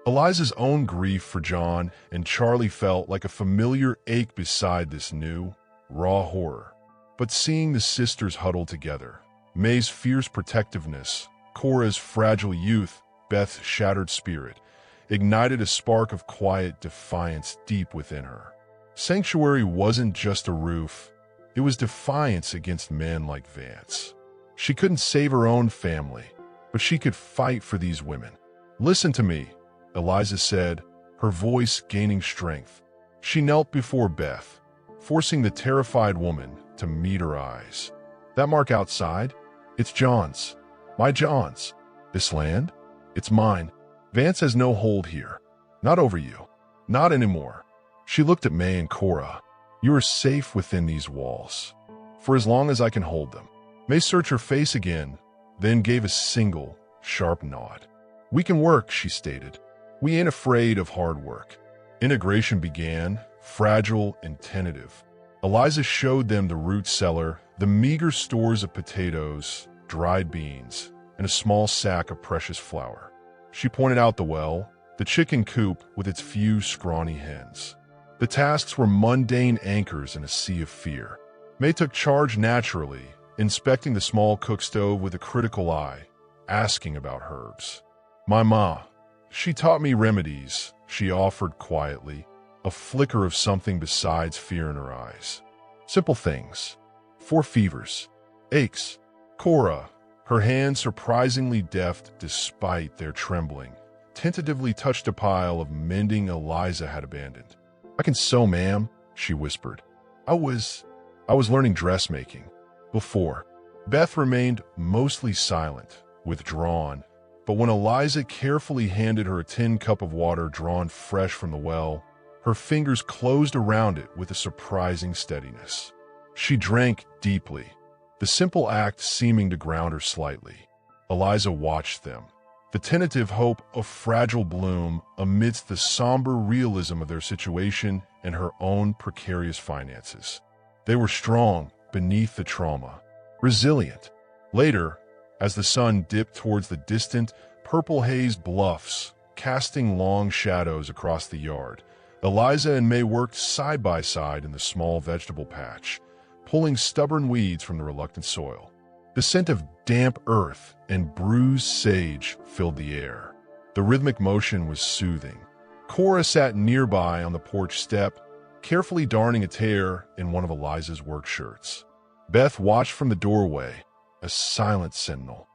Eliza's own grief for John and Charlie felt like a familiar ache beside this new, raw horror. But seeing the sisters huddled together, May's fierce protectiveness, Cora's fragile youth, Beth's shattered spirit, ignited a spark of quiet defiance deep within her. Sanctuary wasn't just a roof, it was defiance against men like Vance. She couldn't save her own family, but she could fight for these women. "Listen to me," Eliza said, her voice gaining strength. She knelt before Beth, forcing the terrified woman to meet her eyes. "That mark outside? It's John's. My John's. This land? It's mine. Vance has no hold here. Not over you. Not anymore." She looked at May and Cora. "You are safe within these walls. For as long as I can hold them." May searched her face again, then gave a single, sharp nod. "We can work," she stated. "We ain't afraid of hard work." Integration began, fragile and tentative. Eliza showed them the root cellar, the meager stores of potatoes, dried beans, and a small sack of precious flour. She pointed out the well, the chicken coop with its few scrawny hens. The tasks were mundane anchors in a sea of fear. May took charge naturally, inspecting the small cook stove with a critical eye, asking about herbs. My ma, she taught me remedies, she offered quietly, a flicker of something besides fear in her eyes. Simple things. 4 fevers. Aches. Cora, her hand surprisingly deft despite their trembling, tentatively touched a pile of mending Eliza had abandoned. I can sew, ma'am, she whispered. I was learning dressmaking. Before. Beth remained mostly silent, withdrawn, but when Eliza carefully handed her a tin cup of water drawn fresh from the well, her fingers closed around it with a surprising steadiness. She drank deeply, the simple act seeming to ground her slightly. Eliza watched them, the tentative hope of fragile bloom amidst the somber realism of their situation and her own precarious finances. They were strong beneath the trauma, resilient. Later, as the sun dipped towards the distant, purple-hazed bluffs, casting long shadows across the yard, Eliza and May worked side by side in the small vegetable patch, pulling stubborn weeds from the reluctant soil. The scent of damp earth and bruised sage filled the air. The rhythmic motion was soothing. Cora sat nearby on the porch step, carefully darning a tear in one of Eliza's work shirts. Beth watched from the doorway, a silent sentinel.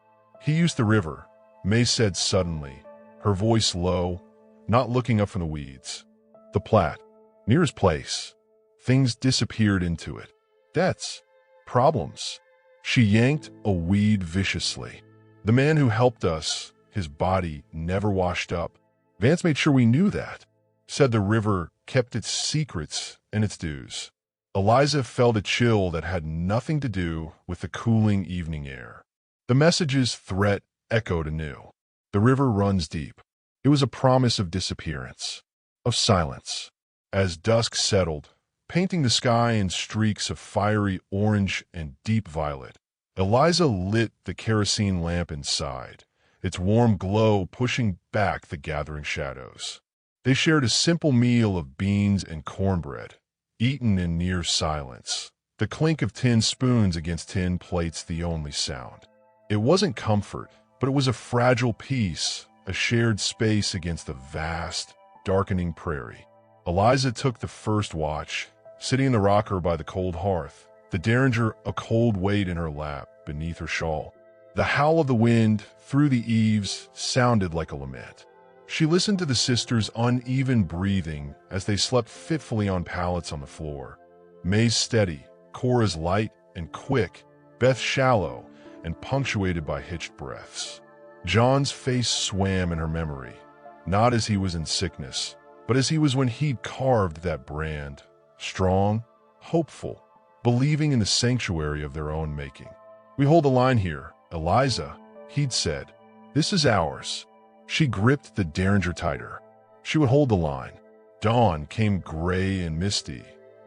He used the river, May said suddenly, her voice low, not looking up from the weeds. The Platte. Near his place. Things disappeared into it. Debts. Problems. She yanked a weed viciously. The man who helped us, his body never washed up. Vance made sure we knew that. Said the river kept its secrets and its dues. Eliza felt a chill that had nothing to do with the cooling evening air. The message's threat echoed anew. The river runs deep. It was a promise of disappearance, of silence. As dusk settled, painting the sky in streaks of fiery orange and deep violet, Eliza lit the kerosene lamp inside, its warm glow pushing back the gathering shadows. They shared a simple meal of beans and cornbread, eaten in near silence, the clink of tin spoons against tin plates the only sound. It wasn't comfort, but it was a fragile peace, a shared space against the vast, darkening prairie. Eliza took the first watch, sitting in the rocker by the cold hearth, the derringer a cold weight in her lap beneath her shawl. The howl of the wind through the eaves sounded like a lament. She listened to the sisters' uneven breathing as they slept fitfully on pallets on the floor. May's steady, Cora's light and quick, Beth shallow and punctuated by hitched breaths. John's face swam in her memory, not as he was in sickness, but as he was when he'd carved that brand, strong, hopeful, believing in the sanctuary of their own making. We hold the line here, Eliza, he'd said. This is ours. She gripped the derringer tighter. She would hold the line. Dawn came gray and misty,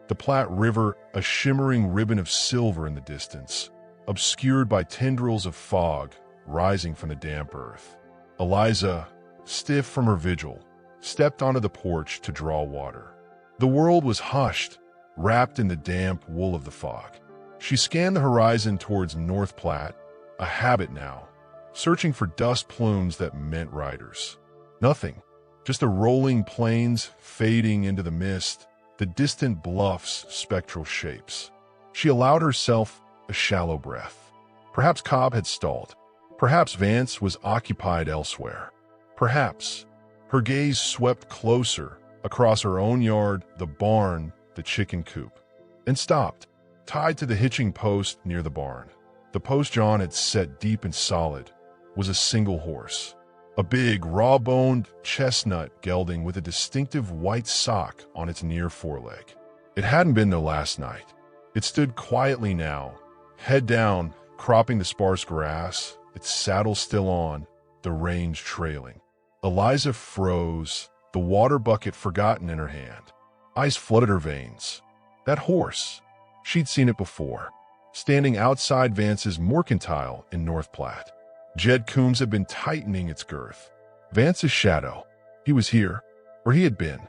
the Platte River a shimmering ribbon of silver in the distance, obscured by tendrils of fog rising from the damp earth. Eliza, stiff from her vigil, stepped onto the porch to draw water. The world was hushed, wrapped in the damp wool of the fog. She scanned the horizon towards North Platte, a habit now, searching for dust plumes that meant riders. Nothing, just the rolling plains fading into the mist, the distant bluffs' spectral shapes. She allowed herself a shallow breath. Perhaps Cobb had stalled. Perhaps Vance was occupied elsewhere. Perhaps. Her gaze swept closer, across her own yard, the barn, the chicken coop, and stopped, tied to the hitching post near the barn. The post John had set deep and solid was a single horse, a big, raw-boned chestnut gelding with a distinctive white sock on its near foreleg. It hadn't been there last night. It stood quietly now, head down, cropping the sparse grass, its saddle still on, the reins trailing. Eliza froze, the water bucket forgotten in her hand. Ice flooded her veins. That horse. She'd seen it before, standing outside Vance's mercantile in North Platte. Jed Coombs had been tightening its girth. Vance's shadow. He was here, where he had been,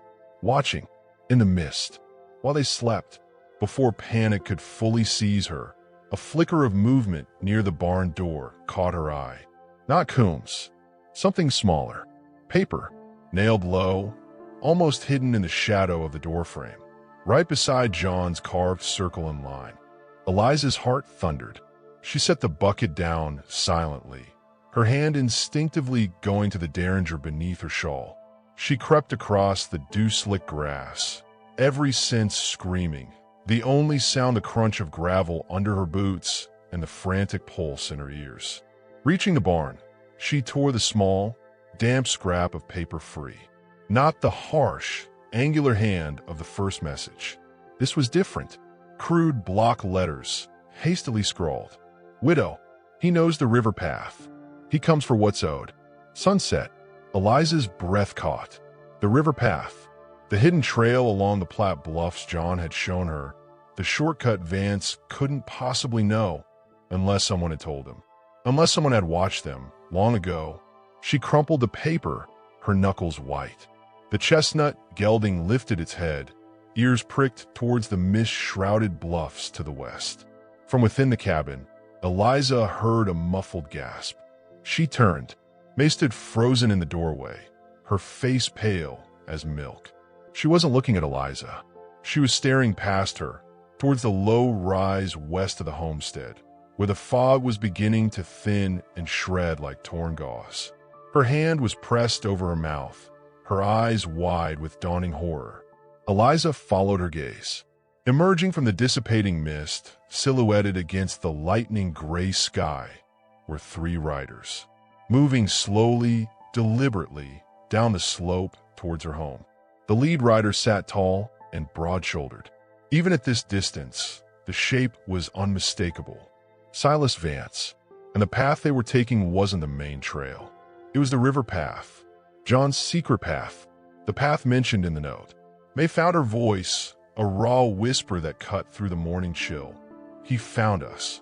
watching. In the mist, while they slept, before panic could fully seize her, a flicker of movement near the barn door caught her eye. Not Coombs. Something smaller. Paper, nailed low, almost hidden in the shadow of the doorframe, right beside John's carved circle and line. Eliza's heart thundered. She set the bucket down silently, her hand instinctively going to the derringer beneath her shawl. She crept across the dew-slick grass, every sense screaming, the only sound the crunch of gravel under her boots and the frantic pulse in her ears. Reaching the barn, she tore the small, damp scrap of paper free. Not the harsh, angular hand of the first message. This was different. Crude block letters, hastily scrawled. Widow, he knows the river path. He comes for what's owed. Sunset. Eliza's breath caught. The river path. The hidden trail along the Platte Bluffs John had shown her. The shortcut Vance couldn't possibly know unless someone had told him. Unless someone had watched them, long ago. She crumpled the paper, her knuckles white. The chestnut gelding lifted its head, ears pricked towards the mist-shrouded bluffs to the west. From within the cabin, Eliza heard a muffled gasp. She turned. May stood frozen in the doorway, her face pale as milk. She wasn't looking at Eliza. She was staring past her, towards the low rise west of the homestead, where the fog was beginning to thin and shred like torn gauze. Her hand was pressed over her mouth, her eyes wide with dawning horror. Eliza followed her gaze. Emerging from the dissipating mist, silhouetted against the lightning gray sky, were three riders, moving slowly, deliberately, down the slope towards her home. The lead rider sat tall and broad-shouldered. Even at this distance, the shape was unmistakable. Silas Vance, and the path they were taking wasn't the main trail. It was the river path, John's secret path, the path mentioned in the note. May found her voice, a raw whisper that cut through the morning chill. He found us.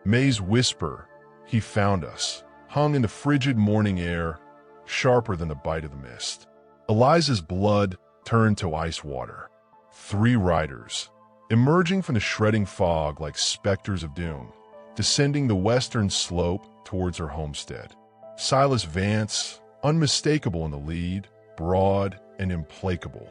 May's whisper, he found us, hung in the frigid morning air, sharper than the bite of the mist. Eliza's blood turned to ice water. Three riders, emerging from the shredding fog like specters of doom, descending the western slope towards her homestead. Silas Vance, unmistakable in the lead, broad and implacable.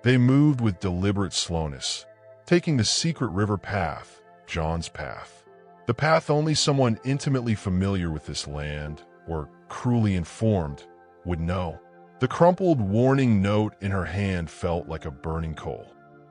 They moved with deliberate slowness, taking the secret river path, John's path. The path only someone intimately familiar with this land, or cruelly informed, would know. The crumpled warning note in her hand felt like a burning coal.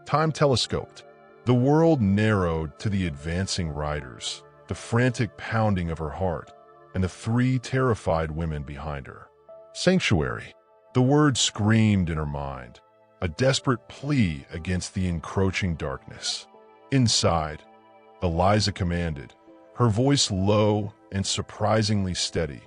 Time telescoped. The world narrowed to the advancing riders, the frantic pounding of her heart, and the three terrified women behind her. Sanctuary. The word screamed in her mind, a desperate plea against the encroaching darkness. Inside, Eliza commanded, her voice low and surprisingly steady,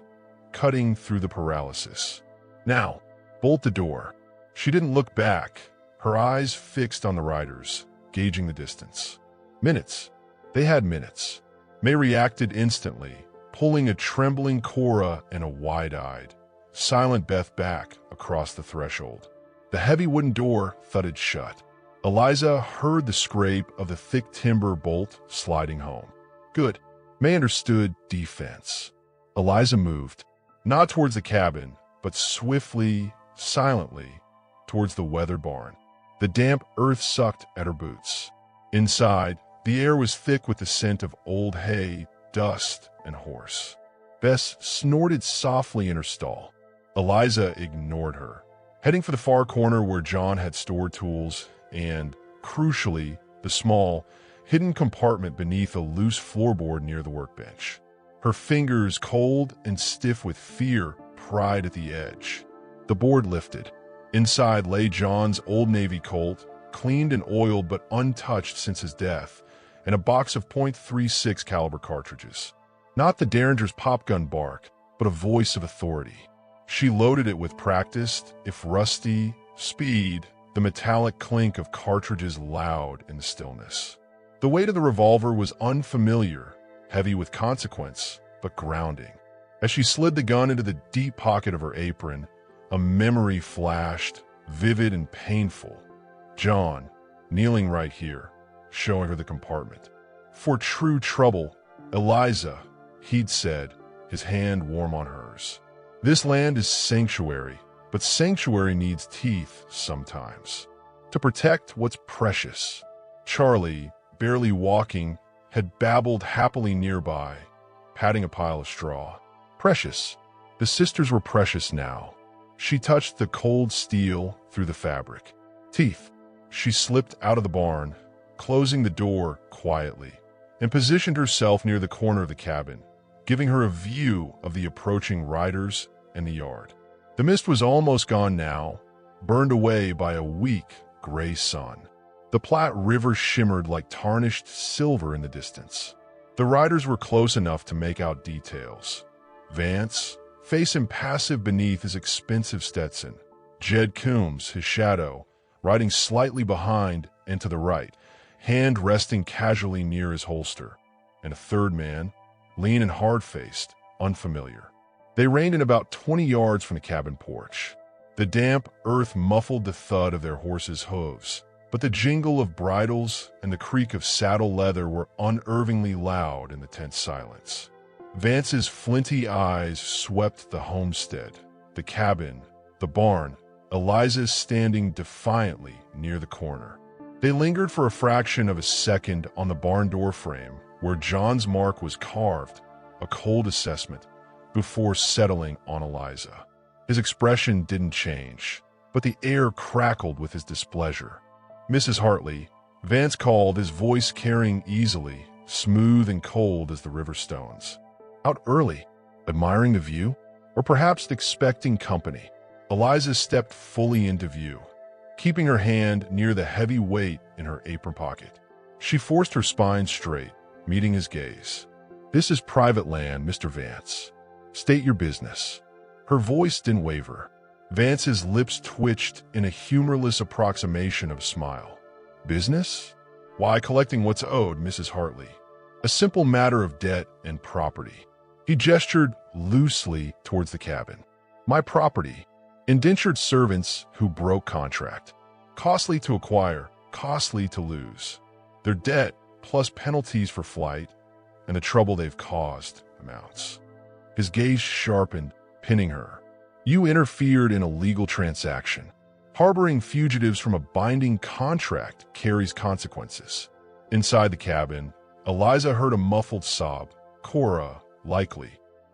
cutting through the paralysis. Now, bolt the door. She didn't look back, her eyes fixed on the riders, gauging the distance. Minutes. They had minutes. May reacted instantly, pulling a trembling Cora and a wide-eyed, silent Beth back across the threshold. The heavy wooden door thudded shut. Eliza heard the scrape of the thick timber bolt sliding home. Good. May understood defense. Eliza moved, not towards the cabin, but swiftly, silently, towards the weathered barn. The damp earth sucked at her boots. Inside, the air was thick with the scent of old hay, dust, and horse. Bess snorted softly in her stall. Eliza ignored her, heading for the far corner where John had stored tools and, crucially, the small, hidden compartment beneath a loose floorboard near the workbench. Her fingers cold and stiff with fear pried at the edge. The board lifted. Inside lay John's Old Navy Colt, cleaned and oiled but untouched since his death, and a box of .36 caliber cartridges. Not the Derringer's pop-gun bark, but a voice of authority. She loaded it with practiced, if rusty, speed, the metallic clink of cartridges loud in the stillness. The weight of the revolver was unfamiliar, heavy with consequence, but grounding. As she slid the gun into the deep pocket of her apron, a memory flashed, vivid and painful. John, kneeling right here, showing her the compartment. For true trouble, Eliza, he'd said, his hand warm on hers. This land is sanctuary, but sanctuary needs teeth sometimes. To protect what's precious. Charlie, barely walking, had babbled happily nearby, patting a pile of straw. Precious. The sisters were precious now. She touched the cold steel through the fabric. Teeth. She slipped out of the barn, closing the door quietly, and positioned herself near the corner of the cabin, giving her a view of the approaching riders and the yard. The mist was almost gone now, burned away by a weak, gray sun. The Platte River shimmered like tarnished silver in the distance. The riders were close enough to make out details. Vance, face impassive beneath his expensive Stetson. Jed Coombs, his shadow, riding slightly behind and to the right, hand resting casually near his holster. And a third man, lean and hard-faced, unfamiliar. They reined in about 20 yards from the cabin porch. The damp earth muffled the thud of their horses' hooves, but the jingle of bridles and the creak of saddle leather were unervingly loud in the tense silence. Vance's flinty eyes swept the homestead, the cabin, the barn, Eliza's standing defiantly near the corner. They lingered for a fraction of a second on the barn door frame where John's mark was carved, a cold assessment, before settling on Eliza. His expression didn't change, but the air crackled with his displeasure. Mrs. Hartley, Vance called, his voice carrying easily, smooth and cold as the river stones. Out early, admiring the view, or perhaps expecting company. Eliza stepped fully into view, keeping her hand near the heavy weight in her apron pocket. She forced her spine straight, meeting his gaze. This is private land, Mr. Vance. State your business. Her voice didn't waver. Vance's lips twitched in a humorless approximation of a smile. Business? Why, collecting what's owed, Mrs. Hartley. A simple matter of debt and property. He gestured loosely towards the cabin. My property. Indentured servants who broke contract. Costly to acquire, costly to lose. Their debt, plus penalties for flight, and the trouble they've caused, amounts. His gaze sharpened, pinning her. You interfered in a legal transaction. Harboring fugitives from a binding contract carries consequences. Inside the cabin, Eliza heard a muffled sob. Cora, likely.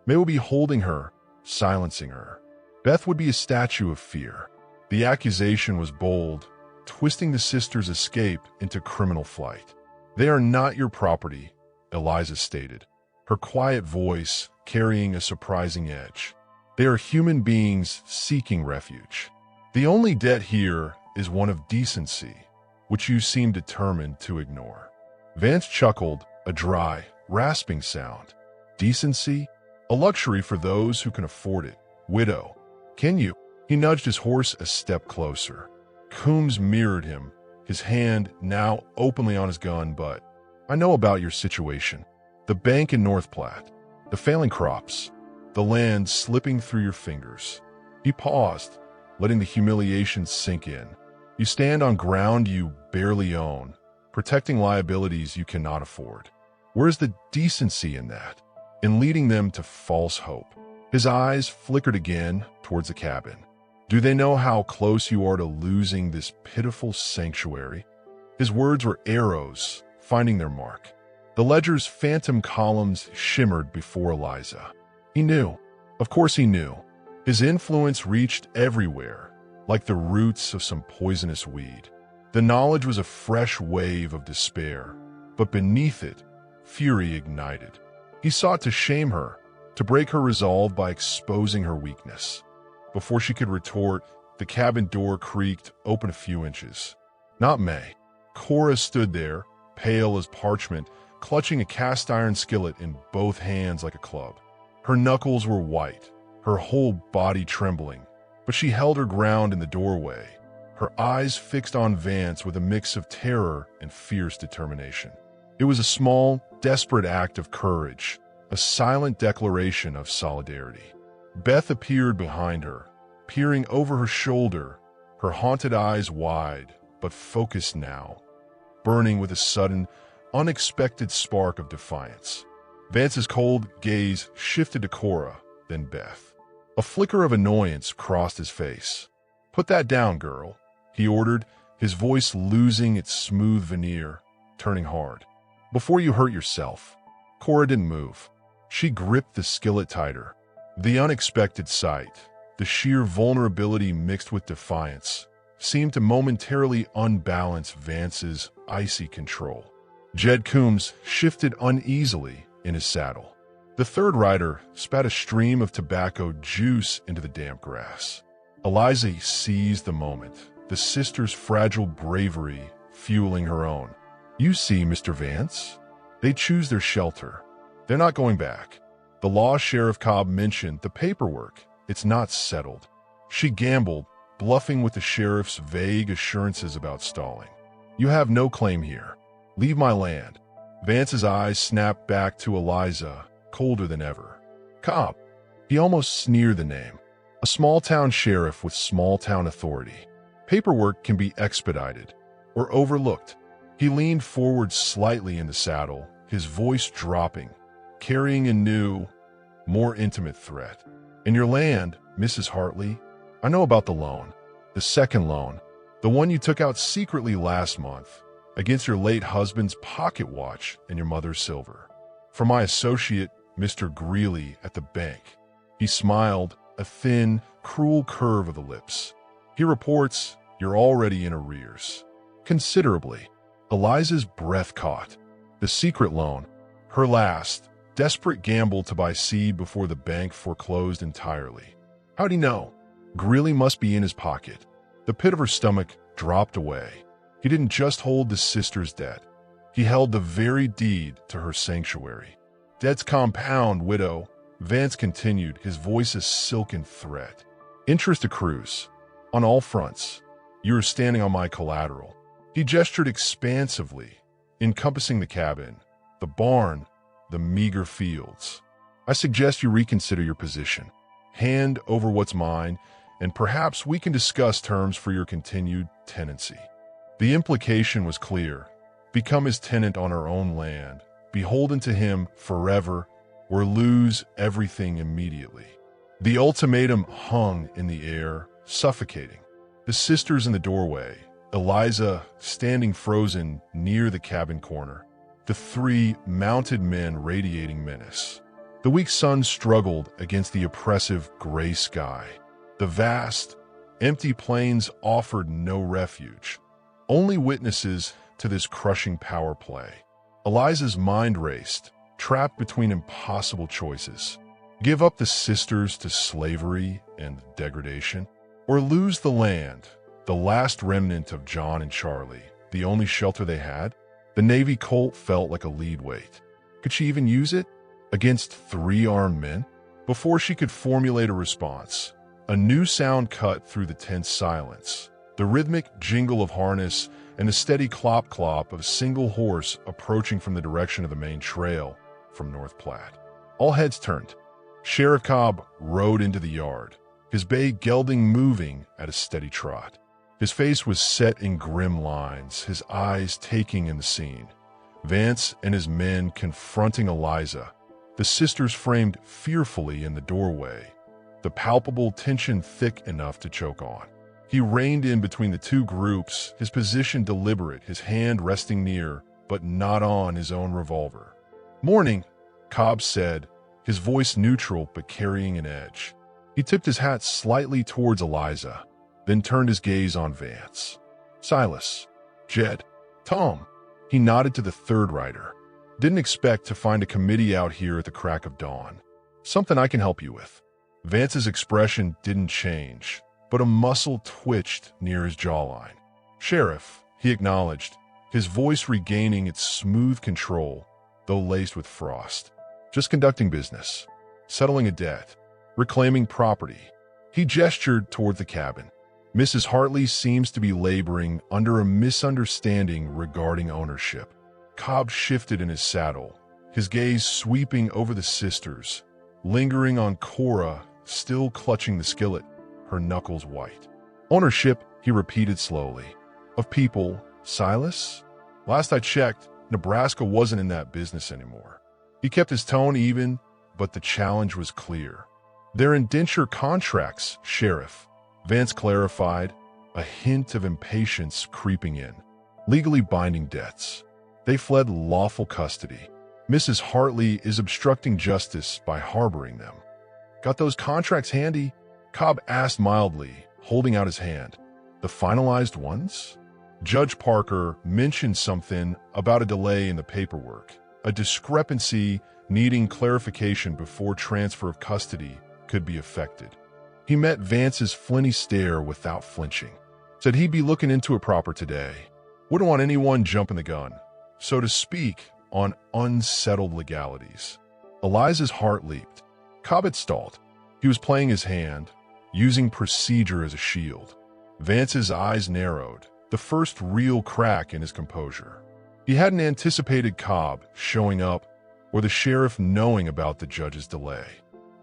May would be holding her, silencing her. Beth would be a statue of fear. The accusation was bold, twisting the sisters' escape into criminal flight. They are not your property, Eliza stated, her quiet voice carrying a surprising edge. They are human beings seeking refuge. The only debt here is one of decency, which you seem determined to ignore. Vance chuckled, a dry, rasping sound. Decency? A luxury for those who can afford it. Widow. Can you? He nudged his horse a step closer. Coombs mirrored him, his hand now openly on his gun, but I know about your situation. The bank in North Platte, the failing crops, the land slipping through your fingers. He paused, letting the humiliation sink in. You stand on ground you barely own, protecting liabilities you cannot afford. Where's the decency in that? In leading them to false hope? His eyes flickered again towards the cabin. Do they know how close you are to losing this pitiful sanctuary? His words were arrows, finding their mark. The ledger's phantom columns shimmered before Eliza. He knew. Of course he knew. His influence reached everywhere, like the roots of some poisonous weed. The knowledge was a fresh wave of despair, but beneath it, fury ignited. He sought to shame her, to break her resolve by exposing her weakness. Before she could retort, the cabin door creaked open a few inches. Not May. Cora stood there, pale as parchment, clutching a cast-iron skillet in both hands like a club. Her knuckles were white, her whole body trembling, but she held her ground in the doorway, her eyes fixed on Vance with a mix of terror and fierce determination. It was a small, desperate act of courage, a silent declaration of solidarity. Beth appeared behind her, peering over her shoulder, her haunted eyes wide, but focused now, burning with a sudden, unexpected spark of defiance. Vance's cold gaze shifted to Cora, then Beth. A flicker of annoyance crossed his face. "Put that down, girl," he ordered, his voice losing its smooth veneer, turning hard. "Before you hurt yourself." Cora didn't move. She gripped the skillet tighter. The unexpected sight, the sheer vulnerability mixed with defiance, seemed to momentarily unbalance Vance's icy control. Jed Coombs shifted uneasily in his saddle. The third rider spat a stream of tobacco juice into the damp grass. Eliza seized the moment, the sister's fragile bravery fueling her own. "You see, Mr. Vance? They choose their shelter. They're not going back. The law Sheriff Cobb mentioned, the paperwork, it's not settled." She gambled, bluffing with the sheriff's vague assurances about stalling. "You have no claim here. Leave my land." Vance's eyes snapped back to Eliza, colder than ever. Cobb. He almost sneered the name. A small-town sheriff with small-town authority. Paperwork can be expedited or overlooked. He leaned forward slightly in the saddle, his voice dropping, carrying a new, more intimate threat. "In your land, Mrs. Hartley, I know about the loan. The second loan. The one you took out secretly last month, against your late husband's pocket watch and your mother's silver. For my associate, Mr. Greeley, at the bank." He smiled, a thin, cruel curve of the lips. "He reports you're already in arrears. Considerably." Eliza's breath caught. The secret loan, her last, desperate gamble to buy seed before the bank foreclosed entirely. How'd he know? Greeley must be in his pocket. The pit of her stomach dropped away. He didn't just hold the sister's debt. He held the very deed to her sanctuary. "Debts compound, widow," Vance continued, his voice a silken threat. "Interest accrues. On all fronts. You are standing on my collateral." He gestured expansively, encompassing the cabin, the barn, the meager fields. "I suggest you reconsider your position. Hand over what's mine, and perhaps we can discuss terms for your continued tenancy." The implication was clear. Become his tenant on her own land, beholden to him forever, or lose everything immediately. The ultimatum hung in the air, suffocating. The sisters in the doorway, Eliza standing frozen near the cabin corner, the three mounted men radiating menace. The weak sun struggled against the oppressive gray sky. The vast, empty plains offered no refuge, only witnesses to this crushing power play. Eliza's mind raced, trapped between impossible choices. Give up the sisters to slavery and degradation, or lose the land, the last remnant of John and Charlie, the only shelter they had? The Navy Colt felt like a lead weight. Could she even use it? Against three armed men? Before she could formulate a response, a new sound cut through the tense silence. The rhythmic jingle of harness and the steady clop-clop of a single horse approaching from the direction of the main trail from North Platte. All heads turned. Sheriff Cobb rode into the yard, his bay gelding moving at a steady trot. His face was set in grim lines, his eyes taking in the scene. Vance and his men confronting Eliza, the sisters framed fearfully in the doorway, the palpable tension thick enough to choke on. He reined in between the two groups, his position deliberate, his hand resting near, but not on his own revolver. "Morning," Cobb said, his voice neutral but carrying an edge. He tipped his hat slightly towards Eliza, then turned his gaze on Vance. "Silas, Jed, Tom." He nodded to the third rider. "Didn't expect to find a committee out here at the crack of dawn. Something I can help you with." Vance's expression didn't change, but a muscle twitched near his jawline. "Sheriff," he acknowledged, his voice regaining its smooth control, though laced with frost. "Just conducting business, settling a debt, reclaiming property." He gestured toward the cabin. "Mrs. Hartley seems to be laboring under a misunderstanding regarding ownership." Cobb shifted in his saddle, his gaze sweeping over the sisters, lingering on Cora, still clutching the skillet, her knuckles white. "Ownership," he repeated slowly. of people. Silas? Last I checked, Nebraska wasn't in that business anymore. He kept his tone even, but the challenge was clear. They're indenture contracts, Sheriff. Vance clarified, a hint of impatience creeping in. Legally binding debts. They fled lawful custody. Mrs. Hartley is obstructing justice by harboring them. Got those contracts handy? Cobb asked mildly, holding out his hand. The finalized ones? Judge Parker mentioned something about a delay in the paperwork, a discrepancy needing clarification before transfer of custody could be effected. He met Vance's flinty stare without flinching. Said he'd be looking into it proper today. Wouldn't want anyone jumping the gun, so to speak, on unsettled legalities. Eliza's heart leaped. Cobb had stalled. He was playing his hand, using procedure as a shield. Vance's eyes narrowed, the first real crack in his composure. He hadn't anticipated Cobb showing up or the sheriff knowing about the judge's delay.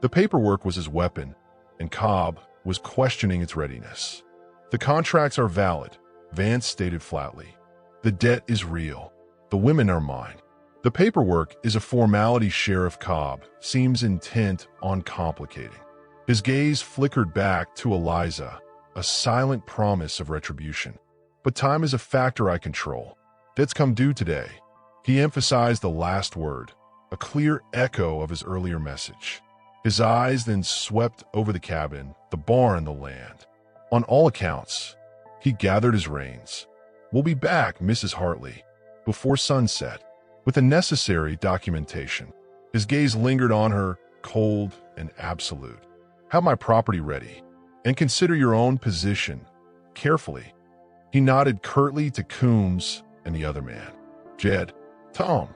The paperwork was his weapon, and Cobb was questioning its readiness. The contracts are valid, Vance stated flatly. The debt is real. The women are mine. The paperwork is a formality. Sheriff Cobb seems intent on complicating. His gaze flickered back to Eliza, a silent promise of retribution. But time is a factor I control. Debts come due today. He emphasized the last word, a clear echo of his earlier message. His eyes then swept over the cabin, the barn, the land. On all accounts, he gathered his reins. We'll be back, Mrs. Hartley, before sunset, with the necessary documentation. His gaze lingered on her, cold and absolute. Have my property ready, and consider your own position carefully. He nodded curtly to Coombs and the other man. Jed, Tom.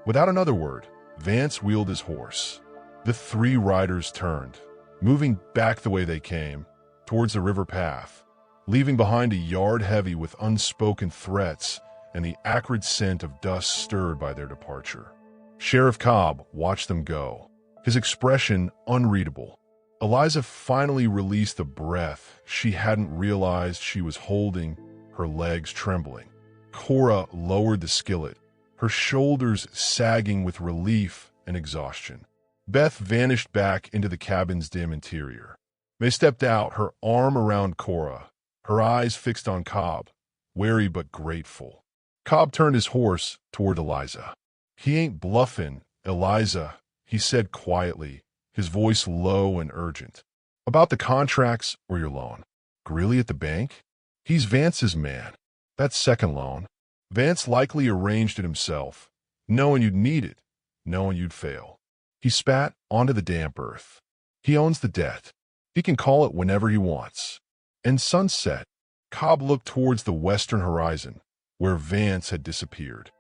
Without another word, Vance wheeled his horse. The three riders turned, moving back the way they came, towards the river path, leaving behind a yard heavy with unspoken threats and the acrid scent of dust stirred by their departure. Sheriff Cobb watched them go, his expression unreadable. Eliza finally released the breath she hadn't realized she was holding, her legs trembling. Cora lowered the skillet, her shoulders sagging with relief and exhaustion. Beth vanished back into the cabin's dim interior. May stepped out, her arm around Cora, her eyes fixed on Cobb, wary but grateful. Cobb turned his horse toward Eliza. He ain't bluffing, Eliza, he said quietly, his voice low and urgent. About the contracts or your loan? Greeley at the bank? He's Vance's man. That second loan. Vance likely arranged it himself, knowing you'd need it, knowing you'd fail. He spat onto the damp earth. He owns the debt. He can call it whenever he wants. And sunset, Cobb looked towards the western horizon, where Vance had disappeared.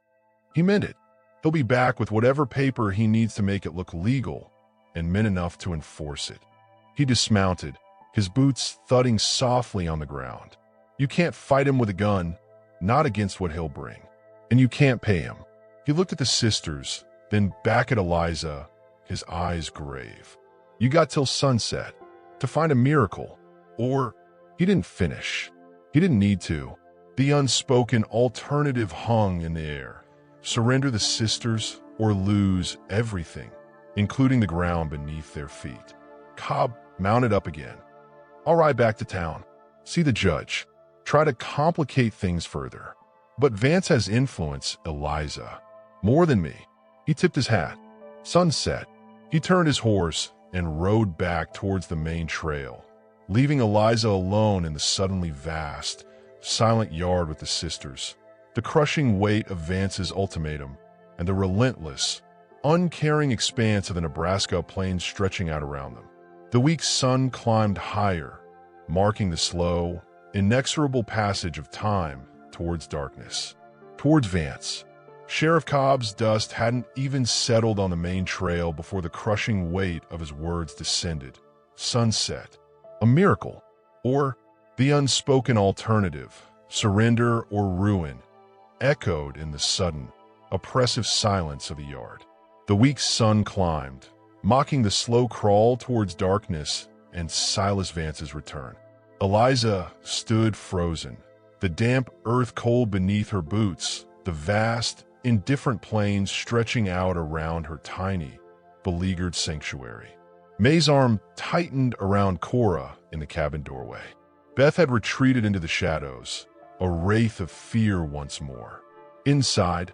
He meant it. He'll be back with whatever paper he needs to make it look legal and men enough to enforce it. He dismounted, his boots thudding softly on the ground. You can't fight him with a gun, not against what he'll bring. And you can't pay him. He looked at the sisters, then back at Eliza, his eyes grave. You got till sunset to find a miracle. Or he didn't finish. He didn't need to. The unspoken alternative hung in the air. Surrender the sisters or lose everything, including the ground beneath their feet. Cobb mounted up again. I'll ride back to town. See the judge. Try to complicate things further. But Vance has influence, Eliza. More than me. He tipped his hat. Sunset. He turned his horse and rode back towards the main trail, leaving Eliza alone in the suddenly vast, silent yard with the sisters. The crushing weight of Vance's ultimatum and the relentless, uncaring expanse of the Nebraska plains stretching out around them. The weak sun climbed higher, marking the slow, inexorable passage of time towards darkness. Towards Vance. Sheriff Cobb's dust hadn't even settled on the main trail before the crushing weight of his words descended. Sunset. A miracle. Or the unspoken alternative, surrender or ruin, echoed in the sudden, oppressive silence of the yard. The weak sun climbed, mocking the slow crawl towards darkness and Silas Vance's return. Eliza stood frozen, the damp earth cold beneath her boots, the vast, indifferent plains stretching out around her tiny, beleaguered sanctuary. May's arm tightened around Cora in the cabin doorway. Beth had retreated into the shadows, a wraith of fear once more. Inside,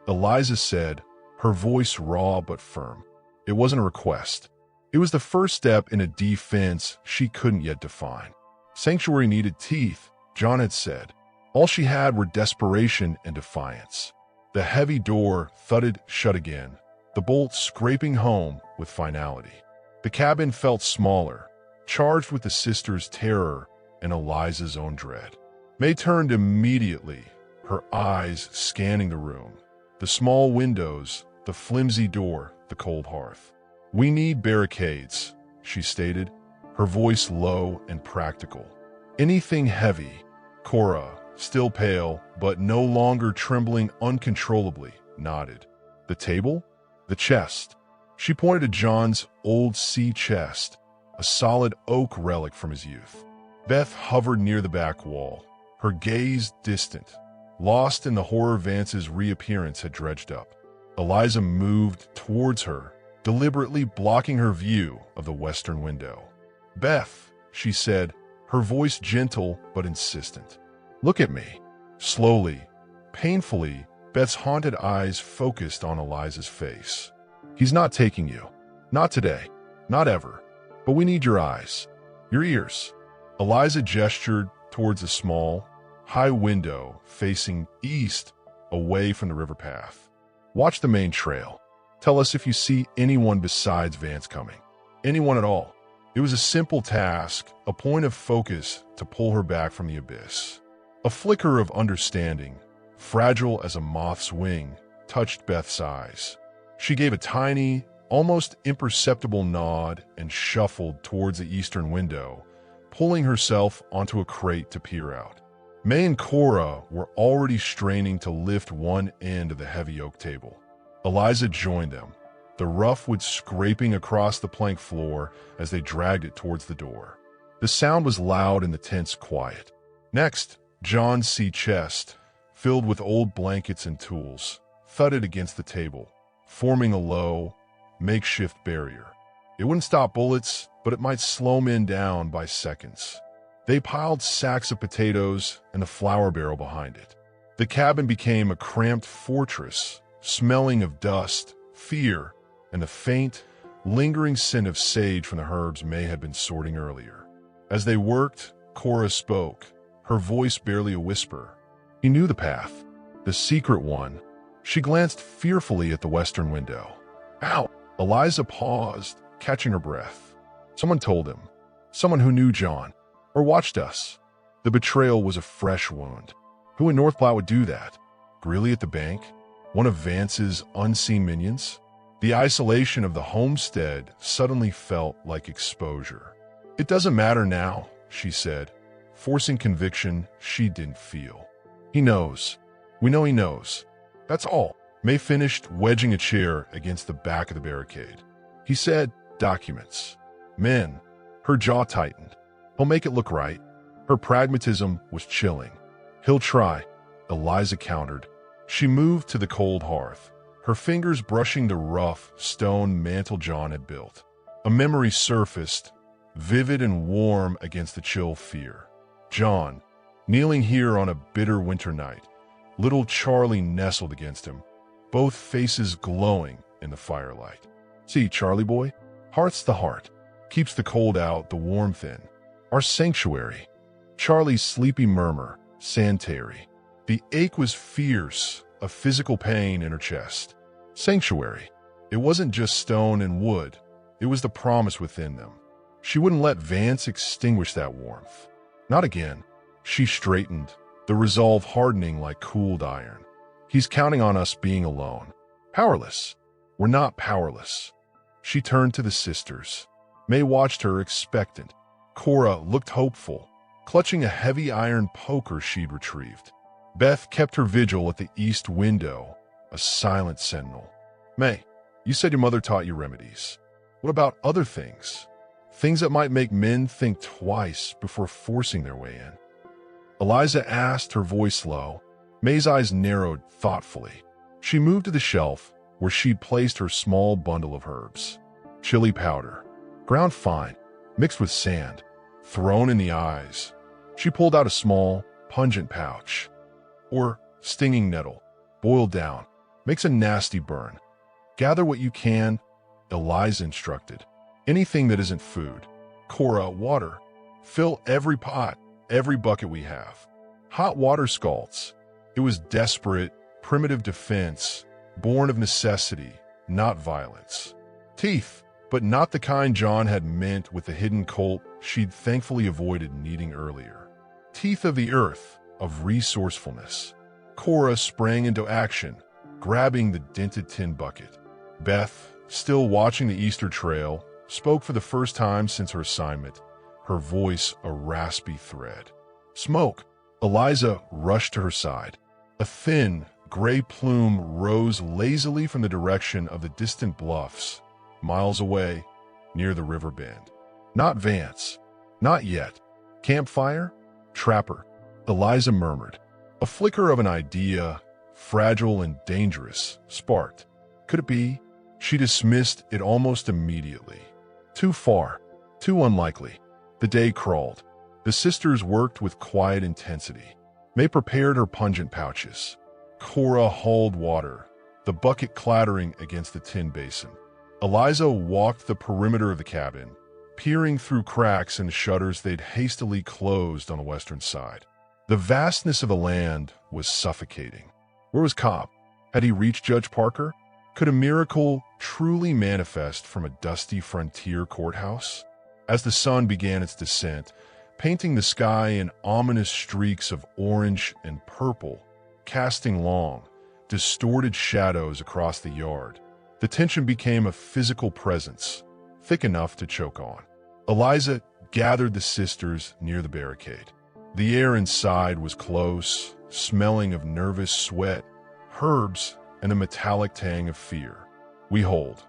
Eliza said, her voice raw but firm. It wasn't a request. It was the first step in a defense she couldn't yet define. Sanctuary needed teeth, John had said. All she had were desperation and defiance. The heavy door thudded shut again, the bolt scraping home with finality. The cabin felt smaller, charged with the sisters' terror and Eliza's own dread. May turned immediately, her eyes scanning the room. The small windows, the flimsy door, the cold hearth. "We need barricades," she stated, her voice low and practical. "Anything heavy." Cora, still pale, but no longer trembling uncontrollably, nodded. "The table? The chest." She pointed to John's old sea chest, a solid oak relic from his youth. Beth hovered near the back wall, her gaze distant, lost in the horror Vance's reappearance had dredged up. Eliza moved towards her, deliberately blocking her view of the western window. "Beth," she said, her voice gentle but insistent. "Look at me." Slowly, painfully, Beth's haunted eyes focused on Eliza's face. "He's not taking you. Not today. Not ever. But we need your eyes. Your ears." Eliza gestured towards a small, high window facing east, away from the river path. "Watch the main trail. Tell us if you see anyone besides Vance coming. Anyone at all." It was a simple task, a point of focus to pull her back from the abyss. A flicker of understanding, fragile as a moth's wing, touched Beth's eyes. She gave a tiny, almost imperceptible nod and shuffled towards the eastern window, pulling herself onto a crate to peer out. May and Cora were already straining to lift one end of the heavy oak table. Eliza joined them, the rough wood scraping across the plank floor as they dragged it towards the door. The sound was loud in the tense quiet. Next, John's sea chest, filled with old blankets and tools, thudded against the table, forming a low, makeshift barrier. It wouldn't stop bullets, but it might slow men down by seconds. They piled sacks of potatoes and the flour barrel behind it. The cabin became a cramped fortress, smelling of dust, fear, and the faint, lingering scent of sage from the herbs May had been sorting earlier. As they worked, Cora spoke, her voice barely a whisper. He knew the path, the secret one. She glanced fearfully at the western window. "Ow!" Eliza paused, catching her breath. Someone told him. Someone who knew John, or watched us. The betrayal was a fresh wound. Who in North Platte would do that? Greeley at the bank? One of Vance's unseen minions? The isolation of the homestead suddenly felt like exposure. "It doesn't matter now," she said, forcing conviction she didn't feel. "He knows. We know he knows. That's all." May finished wedging a chair against the back of the barricade. He said, "Documents. Men." Her jaw tightened. "He'll make it look right." Her pragmatism was chilling. "He'll try," Eliza countered. She moved to the cold hearth, her fingers brushing the rough stone mantel John had built. A memory surfaced, vivid and warm against the chill fear. John, kneeling here on a bitter winter night, little Charlie nestled against him, both faces glowing in the firelight. "See, Charlie boy, heart's the heart, keeps the cold out, the warmth in. Our sanctuary." Charlie's sleepy murmur, "Santary." The ache was fierce, a physical pain in her chest. Sanctuary. It wasn't just stone and wood. It was the promise within them. She wouldn't let Vance extinguish that warmth. Not again. She straightened, the resolve hardening like cooled iron. He's counting on us being alone. Powerless. We're not powerless. She turned to the sisters. May watched her expectant. Cora looked hopeful, clutching a heavy iron poker she'd retrieved. Beth kept her vigil at the east window, a silent sentinel. "May, you said your mother taught you remedies. What about other things? Things that might make men think twice before forcing their way in?" Eliza asked, her voice low. May's eyes narrowed thoughtfully. She moved to the shelf where she'd placed her small bundle of herbs. Chili powder, ground fine, mixed with sand, thrown in the eyes. She pulled out a small, pungent pouch. Or stinging nettle, boiled down, makes a nasty burn. Gather what you can, Eliza instructed. Anything that isn't food. Cora, water. Fill every pot, every bucket we have. Hot water scalds. It was desperate, primitive defense, born of necessity, not violence. Teeth, but not the kind John had meant with the hidden colt she'd thankfully avoided needing earlier. Teeth of the earth, of resourcefulness. Cora sprang into action, grabbing the dented tin bucket. Beth, still watching the Easter trail, spoke for the first time since her assignment, her voice a raspy thread. Smoke! Eliza rushed to her side. A thin, gray plume rose lazily from the direction of the distant bluffs, miles away, near the river bend. Not Vance. Not yet. Campfire? Trapper. Eliza murmured. A flicker of an idea, fragile and dangerous, sparked. Could it be? She dismissed it almost immediately. Too far. Too unlikely. The day crawled. The sisters worked with quiet intensity. May prepared her pungent pouches. Cora hauled water, the bucket clattering against the tin basin. Eliza walked the perimeter of the cabin, peering through cracks in the shutters they'd hastily closed on the western side. The vastness of the land was suffocating. Where was Cobb? Had he reached Judge Parker? Could a miracle truly manifest from a dusty frontier courthouse? As the sun began its descent, painting the sky in ominous streaks of orange and purple, casting long, distorted shadows across the yard, the tension became a physical presence, thick enough to choke on. Eliza gathered the sisters near the barricade. The air inside was close, smelling of nervous sweat, herbs, and a metallic tang of fear. We hold,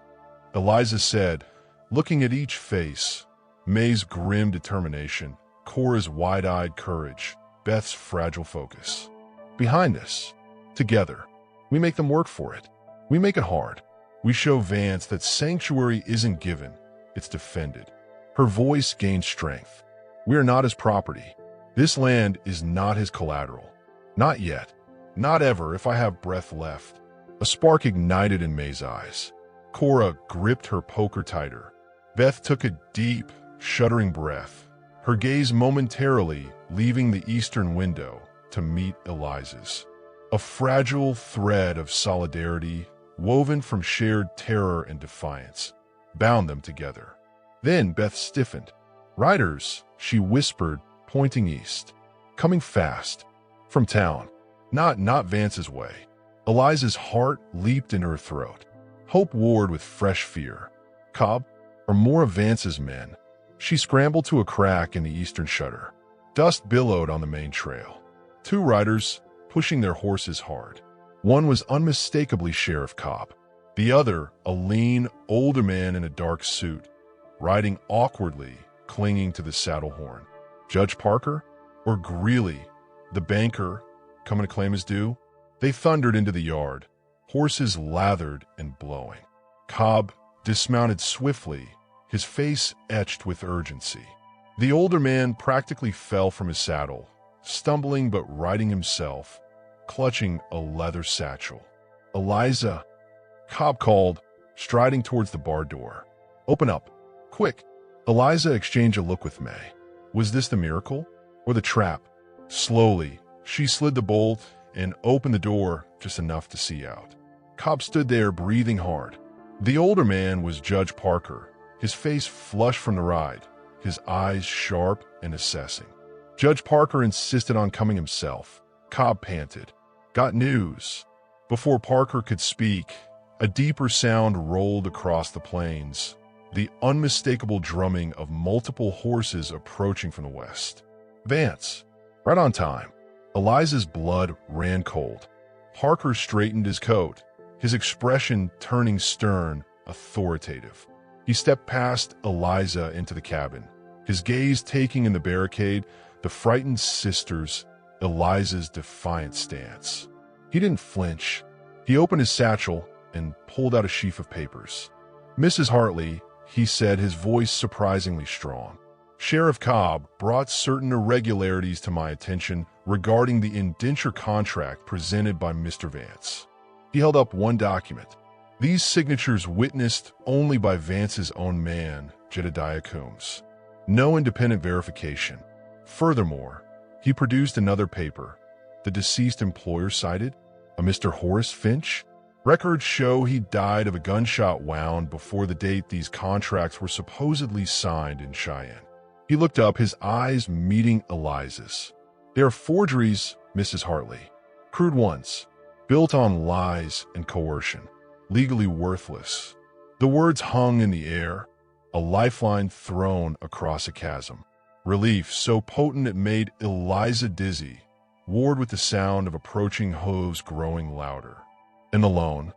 Eliza said, looking at each face, May's grim determination, Cora's wide-eyed courage, Beth's fragile focus. Behind us, together, we make them work for it. We make it hard. We show Vance that sanctuary isn't given, it's defended. Her voice gained strength. We are not his property. This land is not his collateral. Not yet. Not ever if I have breath left. A spark ignited in May's eyes. Cora gripped her poker tighter. Beth took a deep, shuddering breath, her gaze momentarily leaving the eastern window to meet Eliza's. A fragile thread of solidarity, woven from shared terror and defiance, bound them together. Then Beth stiffened. Riders, she whispered, pointing east. Coming fast. From town. Not Vance's way. Eliza's heart leaped in her throat. Hope warred with fresh fear. Cobb, or more of Vance's men? She scrambled to a crack in the eastern shutter. Dust billowed on the main trail. Two riders, pushing their horses hard. One was unmistakably Sheriff Cobb. The other, a lean, older man in a dark suit, riding awkwardly, clinging to the saddle horn. Judge Parker? Or Greeley, the banker, coming to claim his due? They thundered into the yard, horses lathered and blowing. Cobb dismounted swiftly, his face etched with urgency. The older man practically fell from his saddle, stumbling but righting himself, clutching a leather satchel. Eliza, Cobb called, striding towards the bar door. Open up, quick. Eliza exchanged a look with May. Was this the miracle or the trap? Slowly, she slid the bolt and opened the door just enough to see out. Cobb stood there breathing hard. The older man was Judge Parker, his face flushed from the ride, his eyes sharp and assessing. Judge Parker insisted on coming himself. Cobb panted. Got news. Before Parker could speak, a deeper sound rolled across the plains, the unmistakable drumming of multiple horses approaching from the west. Vance. Right on time. Eliza's blood ran cold. Parker straightened his coat, his expression turning stern, authoritative. He stepped past Eliza into the cabin, his gaze taking in the barricade, the frightened sisters, Eliza's defiant stance. He didn't flinch. He opened his satchel and pulled out a sheaf of papers. "Mrs. Hartley," he said, his voice surprisingly strong. "Sheriff Cobb brought certain irregularities to my attention regarding the indenture contract presented by Mr. Vance." He held up one document. These signatures witnessed only by Vance's own man, Jedediah Coombs. No independent verification. Furthermore, he produced another paper. The deceased employer cited, a Mr. Horace Finch. Records show he died of a gunshot wound before the date these contracts were supposedly signed in Cheyenne. He looked up, his eyes meeting Eliza's. "They are forgeries, Mrs. Hartley. Crude ones, built on lies and coercion. Legally worthless." The words hung in the air, a lifeline thrown across a chasm. Relief so potent it made Eliza dizzy, warred with the sound of approaching hooves growing louder. And alone,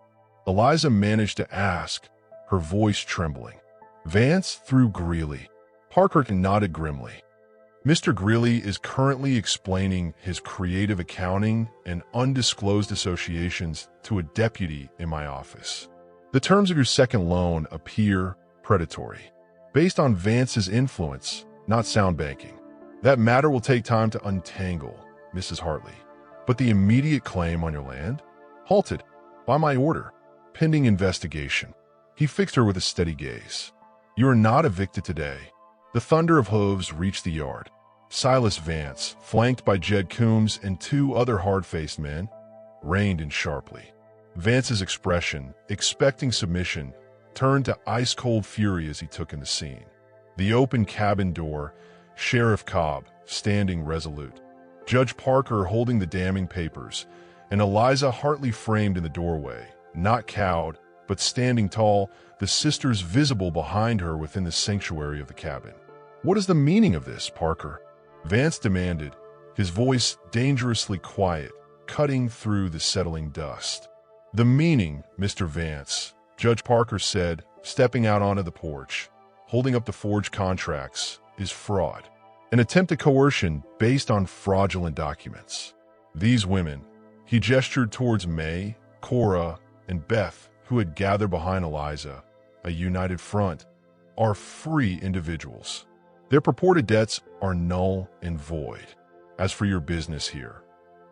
Eliza managed to ask, her voice trembling. "Vance through Greeley." Parker nodded grimly. "Mr. Greeley is currently explaining his creative accounting and undisclosed associations to a deputy in my office. The terms of your second loan appear predatory, based on Vance's influence, not sound banking. That matter will take time to untangle, Mrs. Hartley. But the immediate claim on your land? Halted, by my order, pending investigation." He fixed her with a steady gaze. "You are not evicted today." The thunder of hooves reached the yard. Silas Vance, flanked by Jed Coombs and two other hard-faced men, reined in sharply. Vance's expression, expecting submission, turned to ice-cold fury as he took in the scene. The open cabin door, Sheriff Cobb standing resolute, Judge Parker holding the damning papers, and Eliza Hartley framed in the doorway, not cowed, but standing tall, the sisters visible behind her within the sanctuary of the cabin. "What is the meaning of this, Parker?" Vance demanded, his voice dangerously quiet, cutting through the settling dust. "The meaning, Mr. Vance," Judge Parker said, stepping out onto the porch, holding up the forged contracts, "is fraud. An attempt at coercion based on fraudulent documents. These women," he gestured towards May, Cora, and Beth, who had gathered behind Eliza, a united front, "are free individuals. Their purported debts are null and void. As for your business here,"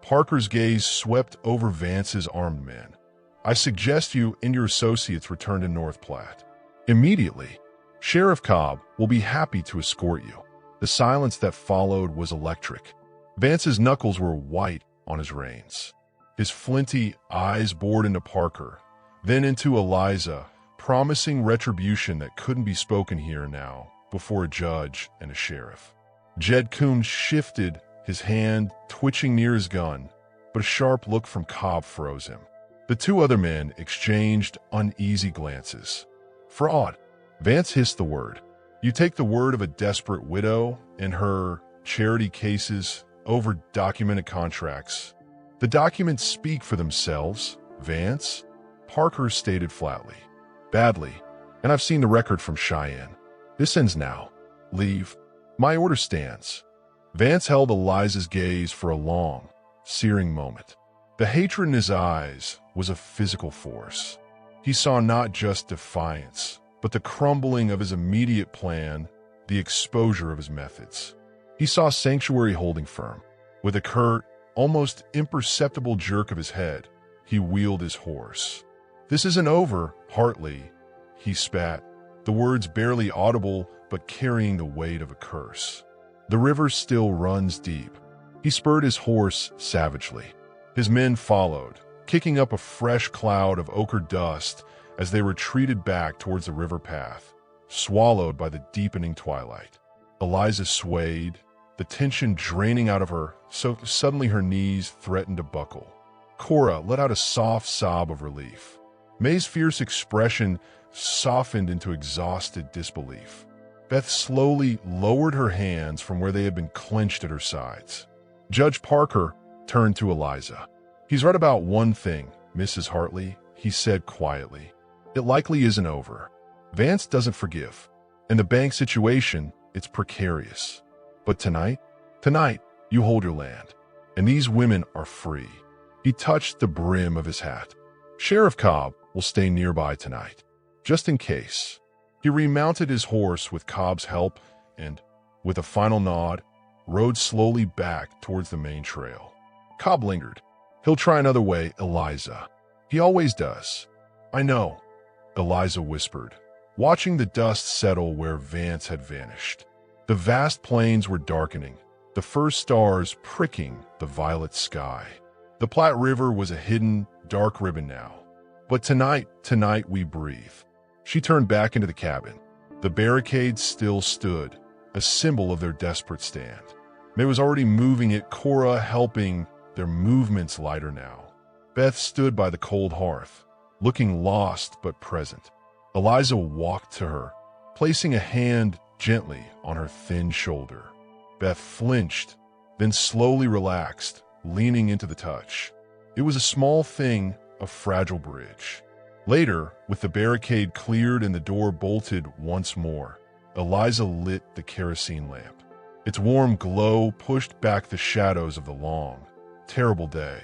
Parker's gaze swept over Vance's armed men, "I suggest you and your associates return to North Platte immediately. Sheriff Cobb will be happy to escort you." The silence that followed was electric. Vance's knuckles were white on his reins. His flinty eyes bored into Parker, then into Eliza, promising retribution that couldn't be spoken here and now before a judge and a sheriff. Jed Coombs shifted, his hand twitching near his gun, but a sharp look from Cobb froze him. The two other men exchanged uneasy glances. "Fraud," Vance hissed the word. "You take the word of a desperate widow and her charity cases over documented contracts. The documents speak for themselves, Vance," Parker stated flatly. "Badly, and I've seen the record from Cheyenne. This ends now. Leave. My order stands." Vance held Eliza's gaze for a long, searing moment. The hatred in his eyes was a physical force. He saw not just defiance, but the crumbling of his immediate plan, the exposure of his methods. He saw Sanctuary holding firm. With a curt, almost imperceptible jerk of his head, he wheeled his horse. "This isn't over, Hartley," he spat, the words barely audible but carrying the weight of a curse. "The river still runs deep." He spurred his horse savagely. His men followed, kicking up a fresh cloud of ochre dust as they retreated back towards the river path, swallowed by the deepening twilight. Eliza swayed, the tension draining out of her, so suddenly her knees threatened to buckle. Cora let out a soft sob of relief. May's fierce expression softened into exhausted disbelief. Beth slowly lowered her hands from where they had been clenched at her sides. Judge Parker turned to Eliza. "He's right about one thing, Mrs. Hartley," he said quietly. "It likely isn't over. Vance doesn't forgive. In the bank situation, it's precarious. But tonight, you hold your land. and these women are free. He touched the brim of his hat. Sheriff Cobb will stay nearby tonight, just in case. He remounted his horse with Cobb's help and, with a final nod, rode slowly back towards the main trail. Cobb lingered. He'll try another way, Eliza. He always does. I know, Eliza whispered, watching the dust settle where Vance had vanished. The vast plains were darkening, the first stars pricking the violet sky. The Platte River was a hidden, dark ribbon now. But tonight we breathe. She turned back into the cabin. The barricade still stood, a symbol of their desperate stand. May was already moving it, Cora helping, their movements lighter now. Beth stood by the cold hearth, looking lost but present. Eliza walked to her, placing a hand gently on her thin shoulder. Beth flinched, then slowly relaxed, leaning into the touch. It was a small thing, a fragile bridge. Later, with the barricade cleared and the door bolted once more, Eliza lit the kerosene lamp. Its warm glow pushed back the shadows of the long, terrible day.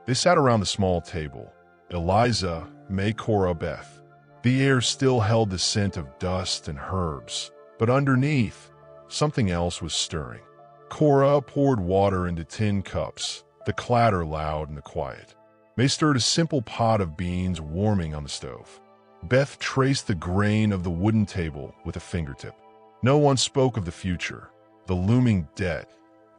They sat around the small table. Eliza, May, Cora, Beth. The air still held the scent of dust and herbs, but underneath, something else was stirring. Cora poured water into tin cups, the clatter loud in the quiet. May stirred a simple pot of beans warming on the stove. Beth traced the grain of the wooden table with a fingertip. No one spoke of the future, the looming debt,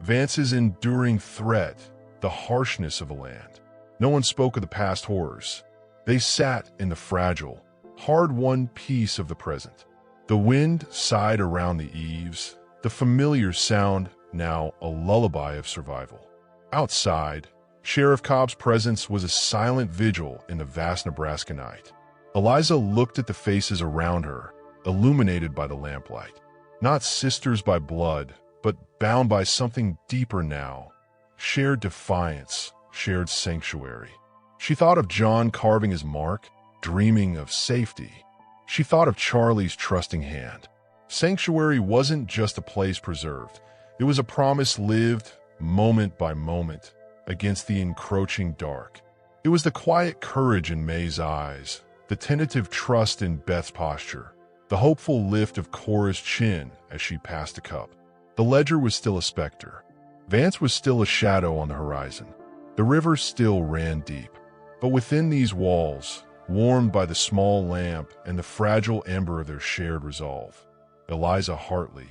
Vance's enduring threat, the harshness of the land. No one spoke of the past horrors. They sat in the fragile, hard-won peace of the present. The wind sighed around the eaves, the familiar sound now a lullaby of survival. Outside, Sheriff Cobb's presence was a silent vigil in the vast Nebraska night. Eliza looked at the faces around her, illuminated by the lamplight. Not sisters by blood, but bound by something deeper now. Shared defiance, shared sanctuary. She thought of John carving his mark, dreaming of safety. She thought of Charlie's trusting hand. Sanctuary wasn't just a place preserved. It was a promise lived, moment by moment, against the encroaching dark. It was the quiet courage in May's eyes, the tentative trust in Beth's posture, the hopeful lift of Cora's chin as she passed a cup. The ledger was still a specter. Vance was still a shadow on the horizon. The river still ran deep. But within these walls, warmed by the small lamp and the fragile ember of their shared resolve, Eliza Hartley,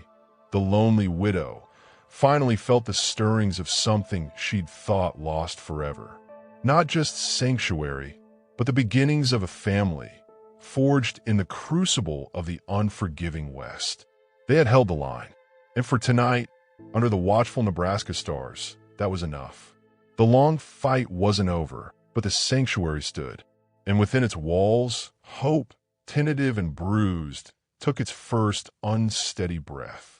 the lonely widow, finally felt the stirrings of something she'd thought lost forever. Not just sanctuary, but the beginnings of a family, forged in the crucible of the unforgiving West. They had held the line, and for tonight, under the watchful Nebraska stars, that was enough. The long fight wasn't over, but the sanctuary stood, and within its walls, hope, tentative and bruised, took its first unsteady breath.